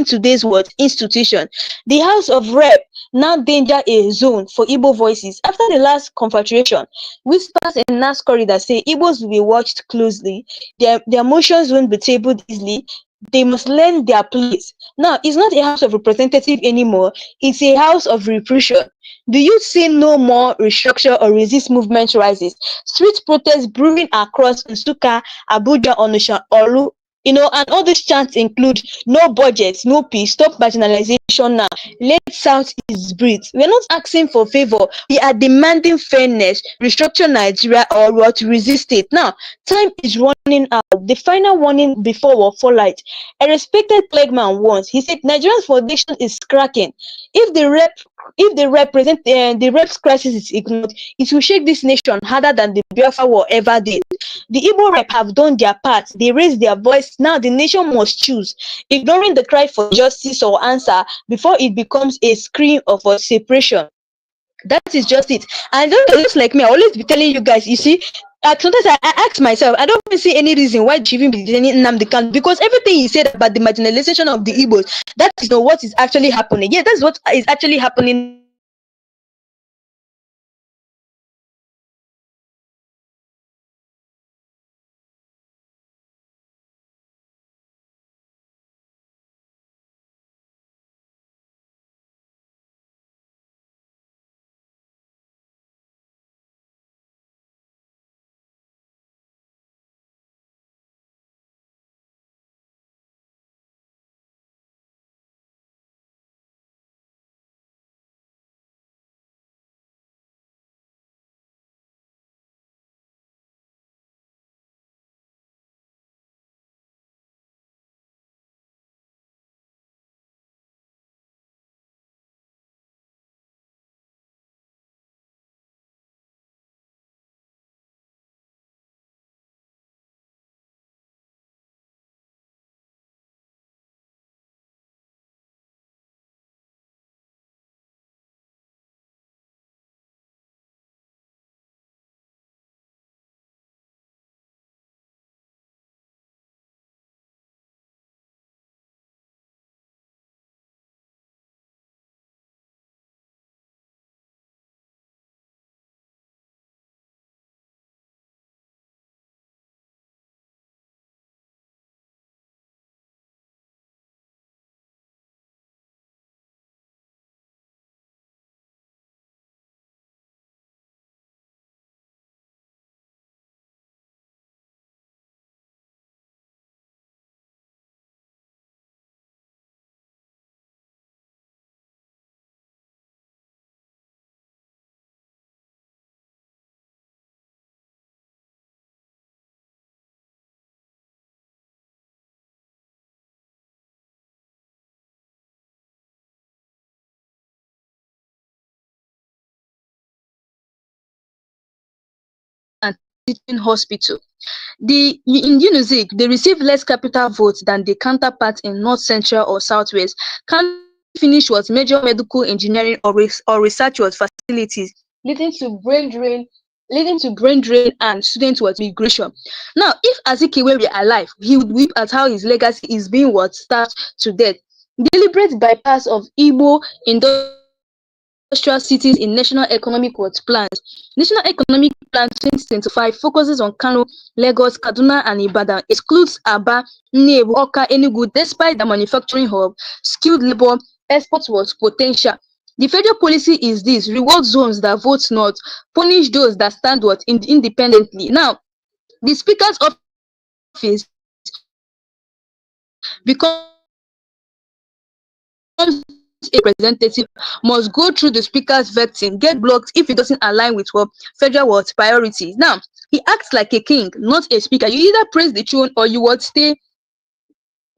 today's what institution. The House of Rep now danger a zone for Igbo voices after the last confrontation. Whispers in NAS corridor say Igbos will be watched closely. Their motions won't be tabled easily. They must learn their place. Now, it's not a house of representative anymore. It's a house of repression. Do you see no more restructure or resist movement rises? Street protests brewing across Nsukka, Abuja, Onitsha, Olu, and all these chants include no budget, no peace, stop marginalization now. Let South East breathe. We're not asking for favor. We are demanding fairness, restructure Nigeria or what resist it. Now, time is running out. The final warning before will fall light. A respected plagueman once, he said Nigeria's foundation is cracking. If the rep's crisis is ignored, it will shake this nation harder than the Biafra war ever did. The Igbo rep have done their part. They raised their voice. Now the nation must choose, ignoring the cry for justice or answer before it becomes a scream of a separation. That is just it. And just like me, I always be telling you guys, you see, sometimes I ask myself, I don't even see any reason why she even be detaining Nnamdi Kanu, because everything he said about the marginalization of the Igbos, that is not what is actually happening. Yeah, that's what is actually happening teaching hospital. In Unizik, they receive less capital votes than their counterparts in North Central or Southwest. Kano finish was major medical engineering or research was facilities, leading to brain drain, and student was migration. Now, if Azikiwe were alive, he would weep at how his legacy is being starved to death. Deliberate bypass of Igbo industrial cities in National Economic Plans. National Economic Plan 2025 focuses on Kano, Lagos, Kaduna, and Ibadan, excludes Aba, Nnewi, Awka, Enugu, despite the manufacturing hub, skilled labor, exports was potential. The federal policy is this: reward zones that vote not, punish those that stand independently. Now, the speaker's office becomes a representative must go through the speaker's vetting, get blocked if it doesn't align with what federal priorities. Now, he acts like a king, not a speaker. You either praise the throne or you would stay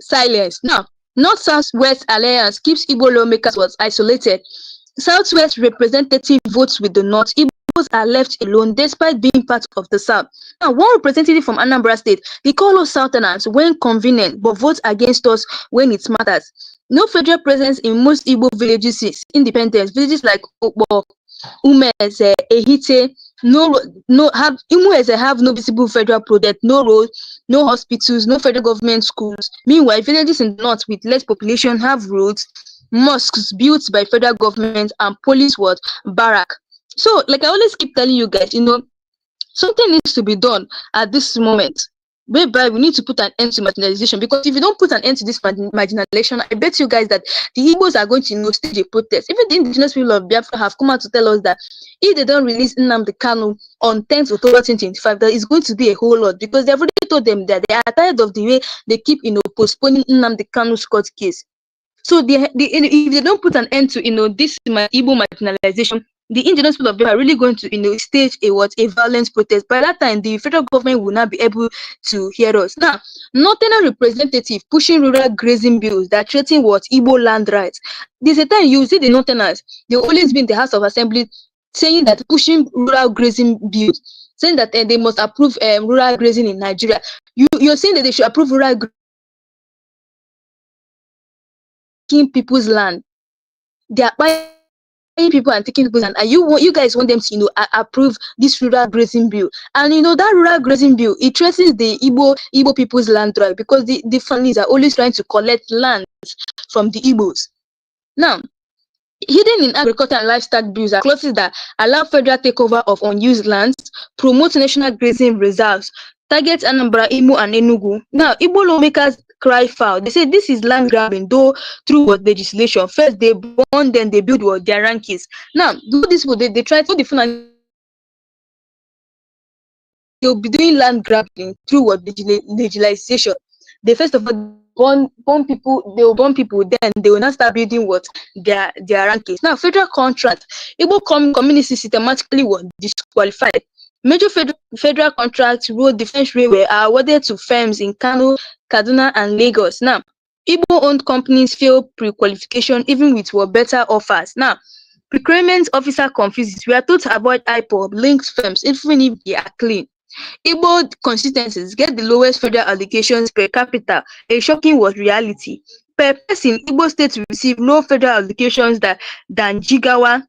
silent. Now, North Southwest Alliance keeps Igbo lawmakers was isolated. Southwest representative votes with the North. Igbos are left alone despite being part of the South. Now, one representative from Anambra State, they call us Southerners when convenient, but vote against us when it matters. No federal presence in most Igbo villages since independence. Villages like Okbo, Umeze, Ehite, Umueze have no visible federal project, no roads, no hospitals, no federal government schools. Meanwhile, villages in the north with less population have roads, mosques built by federal government, and police barrack. So, like I always keep telling you guys, something needs to be done at this moment, whereby we need to put an end to marginalization. Because if you don't put an end to this marginalization, I bet you guys that the Igbos are going to stage a protest. Even the indigenous people of Biafra have come out to tell us that if they don't release Nnamdi Kanu on 10th October 2025, there is going to be a whole lot, because they've already told them that they are tired of the way they keep postponing Nnamdi Kanu's court case. So if they don't put an end to this Igbo marginalization, the indigenous people of Biafra are really going to stage a violent protest. By that time, the federal government will not be able to hear us. Now, Northern representative pushing rural grazing bills that threaten Igbo land rights. There's a time you see the Northerners, they've always been in the House of Assembly saying that pushing rural grazing bills, saying that they must approve rural grazing in Nigeria. You're saying that they should approve rural grazing people's land. They are buying people and taking people's land, and you guys want them to approve this rural grazing bill. And that rural grazing bill, it threatens the Igbo people's land right, because the families are always trying to collect lands from the Igbos. Now, hidden in agriculture and livestock bills are clauses that allow federal takeover of unused lands, promote national grazing reserves, target Anambra, Imo, and Enugu. Now, Igbo lawmakers cry foul. They say this is land grabbing, though through legislation. First they burn, then they build their rankings. Now, do this, they try to define. They'll be doing land grabbing through legislation. They first of all burn people, they will burn people, then they will not start building their rankings. Now, federal contract, Igbo community systematically were disqualified. Major federal contracts, road, defense, railway are awarded to firms in Kano, Kaduna, and Lagos. Now, Igbo-owned companies fail pre-qualification even with better offers. Now, procurement officer confuses. We are told to avoid IPOB linked firms even if they are clean. Igbo constituencies get the lowest federal allocations per capita. A shocking reality. Per person, Igbo states receive low federal allocations than Jigawa,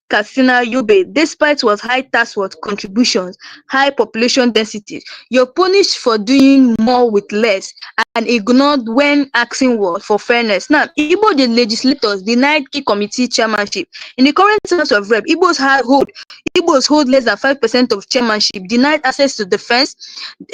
Katsina, Yobe, despite high tax contributions, high population densities. You're punished for doing more with less and ignored when asking for fairness. Now, Igbo the legislators denied key committee chairmanship. In the current House of Rep, Igbos hold less than 5% of chairmanship, denied access to defense,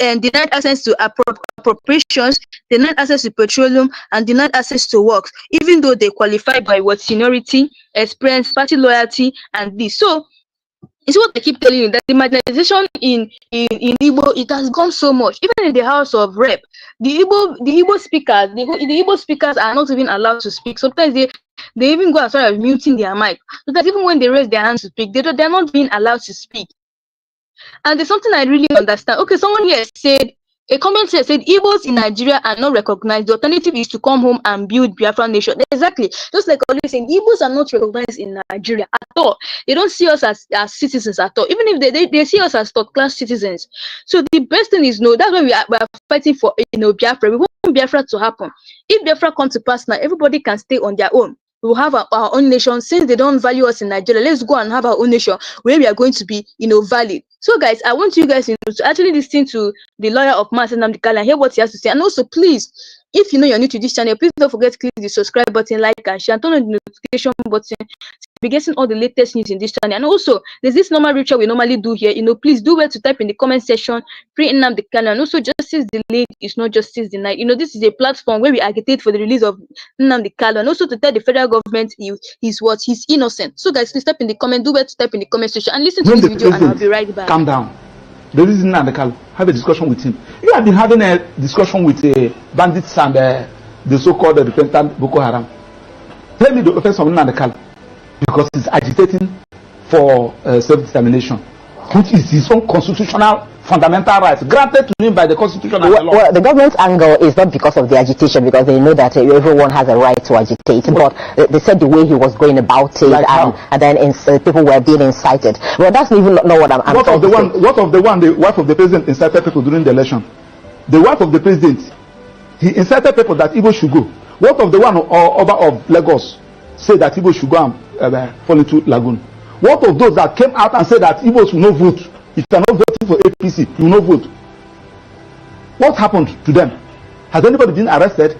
and denied access to appropriations, denied access to petroleum, and denied access to works, even though they qualify by seniority, experience, party loyalty, and this. So it's what I keep telling you, that the marginalization in Igbo, it has gone so much. Even in the House of Rep, the Igbo speakers are not even allowed to speak. Sometimes they even go as far as muting their mic, because even when they raise their hands to speak, they're not being allowed to speak. And there's something I really understand. Okay, someone here said, a comment here said, Igbos in Nigeria are not recognized. The alternative is to come home and build Biafra nation. Exactly. Just like I always saying, Igbos are not recognized in Nigeria at all. They don't see us as citizens at all. Even if they see us as third-class citizens. So the best thing is, no, that's why we are fighting for, Biafra. We want Biafra to happen. If Biafra comes to pass now, everybody can stay on their own. We'll have our own nation. Since they don't value us in Nigeria, let's go and have our own nation where we are going to be, valid. So guys, I want you guys, to actually listen to the lawyer of Master Nnamdi Kanu and hear what he has to say. And also, please, if you're new to this channel, please don't forget to click the subscribe button, like and share, and turn on the notification button to be getting all the latest news in this channel. And also, there's this normal ritual we normally do here. Please do well to type in the comment section, free Nnamdi Kanu, and also justice delayed is not justice denied. This is a platform where we agitate for the release of Nnamdi Kanu, and also to tell the federal government he's innocent. So guys, please type in the comment, do well to type in the comment section, and listen to this video, and I'll be right back. Calm down. The reason Nnamdi Kanu, have a discussion with him. You have been having a discussion with bandits and the so-called repentant Boko Haram. Tell me the offense of Nnamdi Kanu, because he's agitating for self-determination, which is his own constitutional fundamental rights granted to him by the Constitution and the law. Well, the government's anger is not because of the agitation, because they know that everyone has a right to agitate, but they said the way he was going about it, like and then people were being incited. Well, that's even not what I'm what of the wife of the president incited people during the election? The wife of the president, he incited people that Igbo should go. What of the one of Lagos said that Igbo should go and fall into lagoon? What of those that came out and said that Igbos will not vote? If you are not voting for APC, you will not vote. What happened to them? Has anybody been arrested?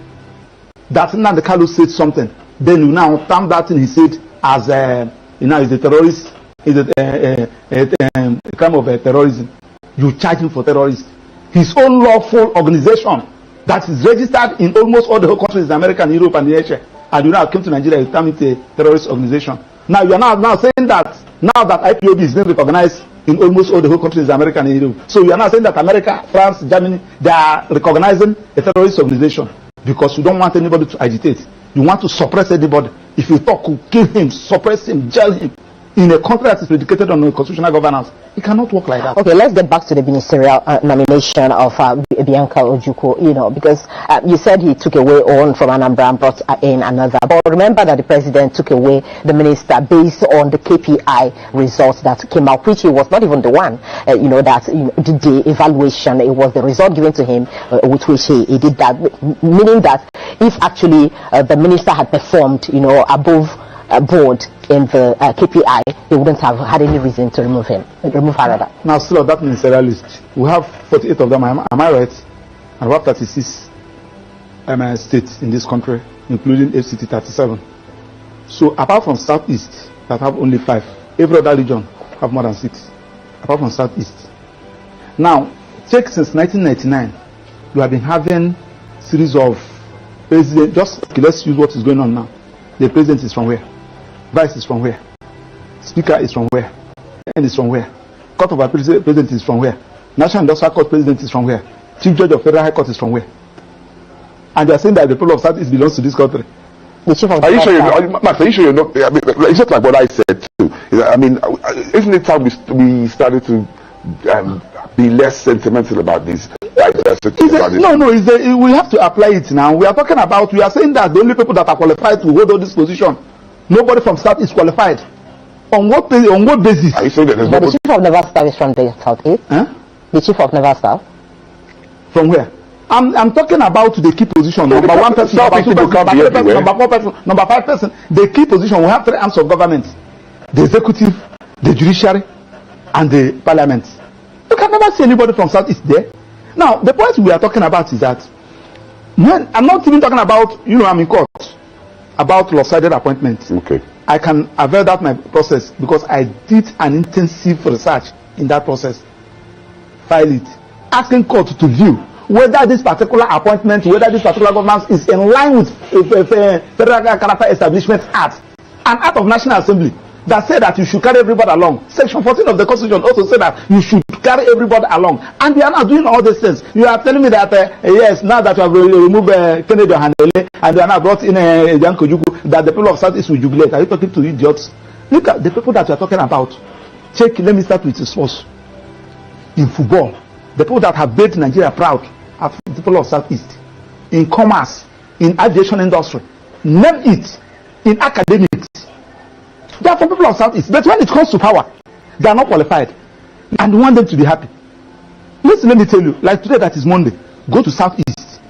That Nnamdi Kanu said something, then you now term that thing he said as is a terrorist, is a crime of terrorism. You charge him for terrorism. His own lawful organization that is registered in almost all the whole countries in America and Europe and Asia, and you now came to Nigeria, you term it a terrorist organization. Now you are now saying that now that IPOB is being recognized in almost all the whole countries in America and Europe. So you are now saying that America, France, Germany, they are recognizing a terrorist organization because you don't want anybody to agitate. You want to suppress anybody. If you talk, kill him, suppress him, jail him. In a country that is predicated on constitutional governance, it cannot work like that. Okay, let's get back to the ministerial nomination of Bianca Ojukwu, because you said he took away one from Anambra and brought in another. But remember that the president took away the minister based on the KPI results that came out, which he was not even the one, that did the evaluation. It was the result given to him, with which he did that, meaning that if actually the minister had performed, above board in the KPI, he wouldn't have had any reason to remove her rather. Now, still on that ministerial list, we have 48 of them, am I right? And we have 36 states in this country, including FCT 37. So, apart from Southeast, that have only 5, every other region have more than 6, apart from Southeast. Now, check since 1999, we have been having series of presidents. Just let's use what is going on now. The president is from where? Vice is from where? Speaker is from where? N is from where? Court of Appeal president is from where? National Industrial Court president is from where? Chief Judge of Federal High Court is from where? And they are saying that the people of Southeast belongs to this country. The chief of are you sure you're not? I mean, it's just like what I said too. I mean, isn't it time we started to be less sentimental about this? No, we have to apply it now. We are saying that the only people that are qualified to hold on this position, nobody from South is qualified. On what basis? Are you saying that there's the chief of Naval Staff is from the Southeast? Huh? The chief of Naval Staff? From where? I'm talking about the key position. Number 1 person, number 2 person, number 3 person, number 4 person, number 5 person. The key position, we have 3 arms of government: the executive, the judiciary, and the parliament. You can never see anybody from Southeast there. Now, the point we are talking about is that I'm not even talking about, I'm in court about lopsided appointments. Okay. I can avail that my process because I did an intensive research in that process. File it, asking court to view whether this particular appointment, whether this particular governance is in line with Federal Character Establishment Act, an act of National Assembly that said that you should carry everybody along. Section 14 of the Constitution also said that you should carry everybody along. And they are not doing all these things. You are telling me that, yes, now that you have removed Kennedy Handele and they are now brought in Bianca Ojukwu, that the people of Southeast will jubilate. Are you talking to idiots? Look at the people that you are talking about. Check, let me start with the source. In football, the people that have made Nigeria proud are the people of Southeast. In commerce, in aviation industry, name it. In academics, They are from people of Southeast. But when it comes to power, they are not qualified. And we want them to be happy. Listen, let me tell you, like today that is Monday, go to Southeast.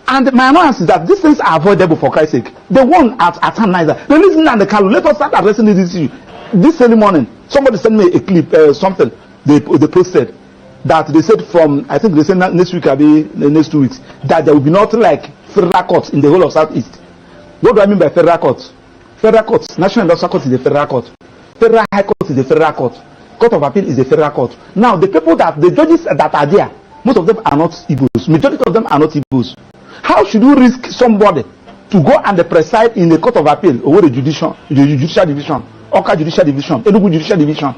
And my annoyance is that these things are avoidable for Christ's sake. The one at Niger, the reason and the Kalu, let us start addressing this issue. This early morning, somebody sent me a clip, something they posted, that they said from, I think they said next week, the next 2 weeks, that there will be nothing like federal courts in the whole of Southeast. What do I mean by federal courts? Federal courts, National Industrial Court is the federal court. Federal High Court is the federal court. Court of Appeal is the federal court. Now, the judges that are there, most of them are not Igbos. Majority of them are not Igbos. How should you risk somebody to go and preside in the Court of Appeal over the judicial division, Oka Judicial Division, Enugu Judicial Division?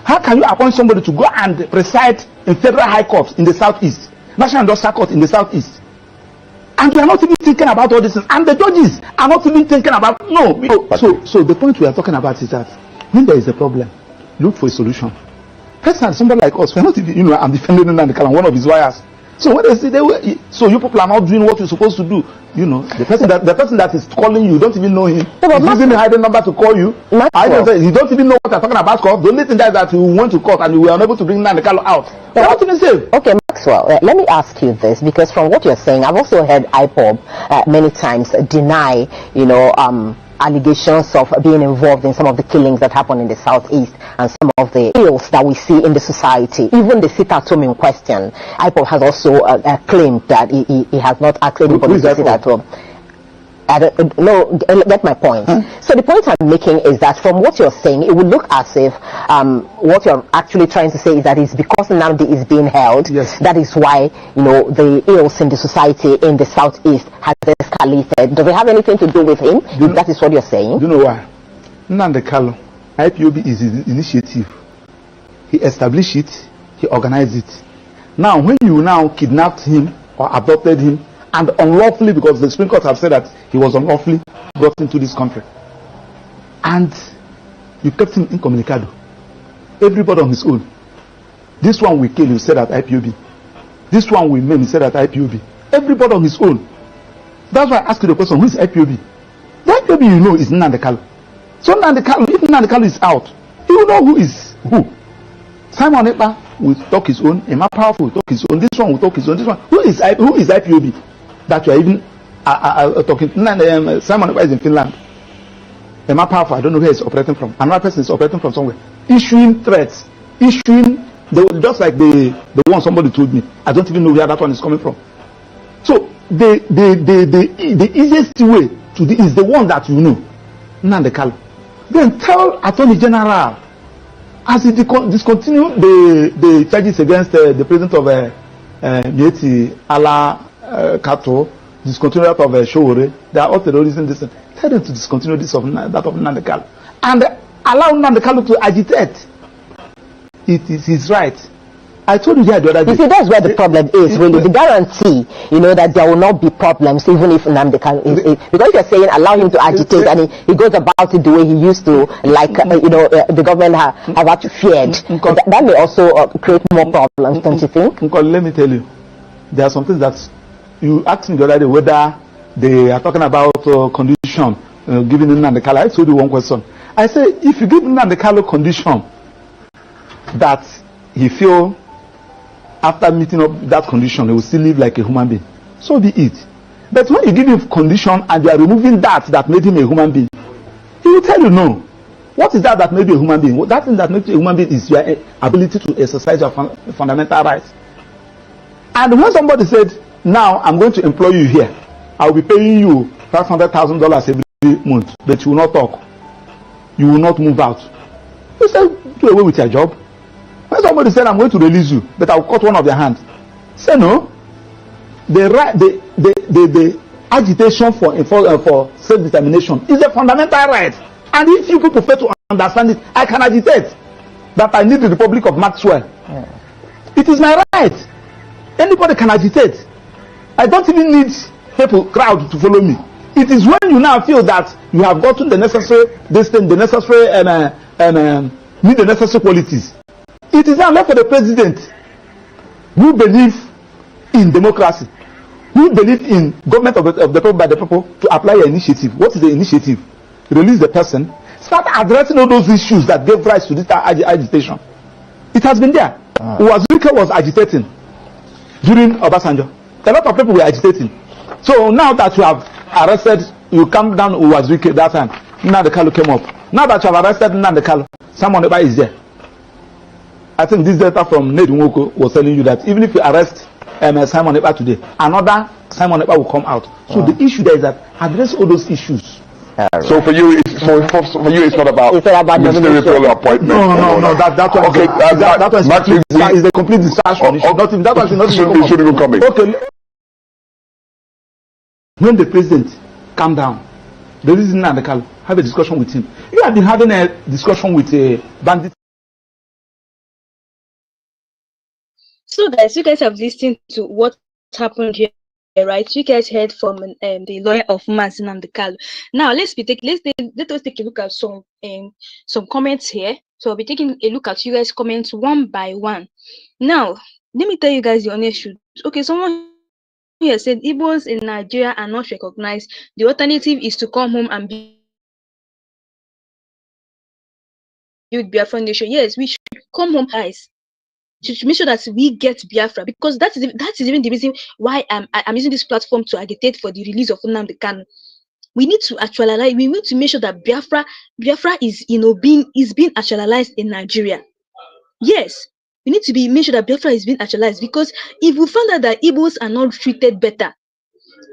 How can you appoint somebody to go and preside in Federal High Court in the Southeast, National Industrial Court in the Southeast? And we are not even thinking about all this. And the judges are not even thinking about, no. So the point we are talking about is that when there is a problem, look for a solution. Personally, somebody like us, we're not even, I'm defending Ndigbo, one of his lawyers. So when they say so you people are not doing what you're supposed to do, the person that is calling you, don't even know him. He's using a hidden number to call you. You don't even know what they're talking about court. The only thing that you went to court and you were unable to bring Ndigbo out. They're not even safe. Okay, Maxwell, let me ask you this, because from what you're saying, I've also heard IPOB many times deny, allegations of being involved in some of the killings that happen in the Southeast and some of the ills that we see in the society. Even the sit-at-home in question, IPOB has also claimed that he has not asked anybody to sit at home. No, get my point. So the point I'm making is that from what you're saying, it would look as if what you're actually trying to say is that it's because Nnamdi is being held. Yes. That is why the ills in the society in the Southeast has escalated. Does it have anything to do with him? That is what you're saying. Do you know why? Nnamdi, IPOB is his initiative. He established it. He organized it. Now, when you now kidnapped him or abducted him, and unlawfully, because the Supreme Court have said that he was unlawfully brought into this country, and you kept him incommunicado, everybody on his own. This one we kill, you said at IPOB. This one we maim, you said at IPOB. Everybody on his own. That's why I asked you the question, who is IPOB? The IPOB is Nnamdi. So Nnamdi, if Nnamdi is out, he will know who is who. Simon Ekpa will talk his own, Emma Powerful will talk his own, this one will talk his own, this one. Who is IPOB? That you are even talking. Simon Ekpa is in Finland. Emma Powerful, I don't know where he's operating from. Another person is operating from somewhere. Issuing threats. Just like the one somebody told me. I don't even know where that one is coming from. So the easiest way to do is the one that you know. Nnamdi. Then tell Attorney General, as he discontinue the charges against the president of Mieti Ala Kato, discontinue that of Showore, they are all terrorism. Tell them to discontinue that of Nnamdi, and allow Nnamdi to agitate. It is his right. I told you the other day. You see, that's where the problem is, really. The guarantee, that there will not be problems, even if Nnamdi is. Because you're saying allow him to agitate, and he goes about it the way he used to, like, the government have actually feared. That may also create more problems, don't you think? Let me tell you, there are some things that you asked me the other day whether they are talking about condition given Nnamdi. I told you one question. I say, if you give Nnamdi condition that he feel after meeting up that condition, he will still live like a human being, so be it. But when you give him condition and you are removing that made him a human being, he will tell you no. What is that made you a human being? That thing that makes you a human being is your ability to exercise your fundamental rights. And when somebody said, now I'm going to employ you here, I will be paying you $500,000 every month, but you will not talk, you will not move out, you say, do away with your job. When somebody said, I'm going to release you, but I'll cut one of your hands, say no. The agitation for self-determination is a fundamental right. And if you people fail to understand it, I can agitate that I need the Republic of Maxwell. It is my right. Anybody can agitate. I don't even need crowd to follow me. It is when you now feel that you have gotten the necessary need the necessary qualities. It is now left for the president who believe in democracy, who believe in government of the people by the people, to apply your initiative. What is the initiative? Release the person, Start addressing all those issues that gave rise to this agitation. It has been there. Uwazuike was agitating during Obasanjo. A lot of people were agitating. So now that you have arrested, you come down Uwazuike that time. Nnamdi Kanu came up. Now that you have arrested Nnamdi Kanu, Simon Ekpa is there. I think this data from Ned Nwoko was telling you that even if you arrest Simon Ekpa today, another Simon Ekpa will come out. So the issue there is that address all those issues. So for you, it's not about ministerial appointment. No. That one. Okay, that is a complete distraction. That one should not even come in. Okay. When the president calm down, the reason Nnamdi Kanu have a discussion with him. You have been having a discussion with a bandit. So guys, you guys have listened to what happened here, right? You guys heard from the lawyer of Nnamdi Kanu. Now let us take a look at some comments here. So I'll be taking a look at you guys' comments one by one. Now let me tell you guys the honest truth. Okay, someone here said Igbos in Nigeria are not recognized. The alternative is to come home and build Biafra nation. Yes, we should come home, guys, to make sure that we get Biafra, because that is even the reason why I'm using this platform to agitate for the release of Nnamdi Kanu. We need to actualize. We need to make sure that Biafra is being actualized in Nigeria. Yes, we need to make sure that Biafra is being actualized, because if we find out that Igbos are not treated better,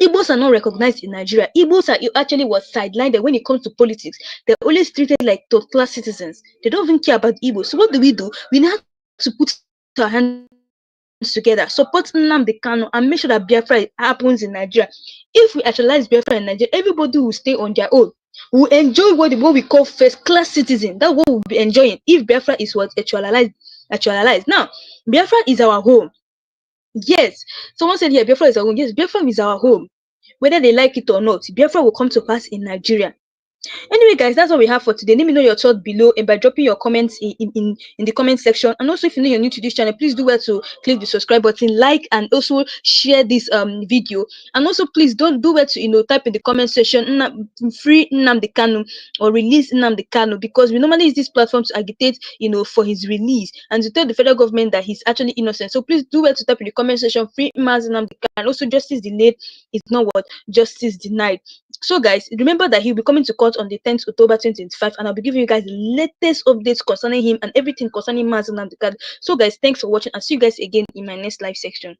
Igbos are not recognized in Nigeria, Igbos are actually was sidelined when it comes to politics. They're always treated like third-class citizens. They don't even care about Igbos. So what do? We need to put our hands together, support Nnamdi Kanu, and make sure that Biafra happens in Nigeria. If we actualize Biafra in Nigeria, everybody will stay on their own. We'll enjoy what we call first-class citizen. That's what we'll be enjoying if Biafra is what actualized. Now, Biafra is our home. Yes, someone said here, Biafra is our home. Yes, Biafra is our home. Whether they like it or not, Biafra will come to pass in Nigeria. Anyway, guys, that's what we have for today. Let me know your thoughts below and by dropping your comments in the comment section. And also, if you know you're new to this channel, please do well to click the subscribe button, like, and also share this video. And also, please don't do well to type in the comment section free Nnamdi Kanu or release Nnamdi Kanu, because we normally use this platform to agitate for his release and to tell the federal government that he's actually innocent. So please do well to type in the comment section free Nnamdi Kanu. And also, justice delayed is not what justice denied. So guys, remember that he'll be coming to court on the 10th October 2025, and I'll be giving you guys the latest updates concerning him and everything concerning Nnamdi Kanu. So guys, thanks for watching, and see you guys again in my next live section.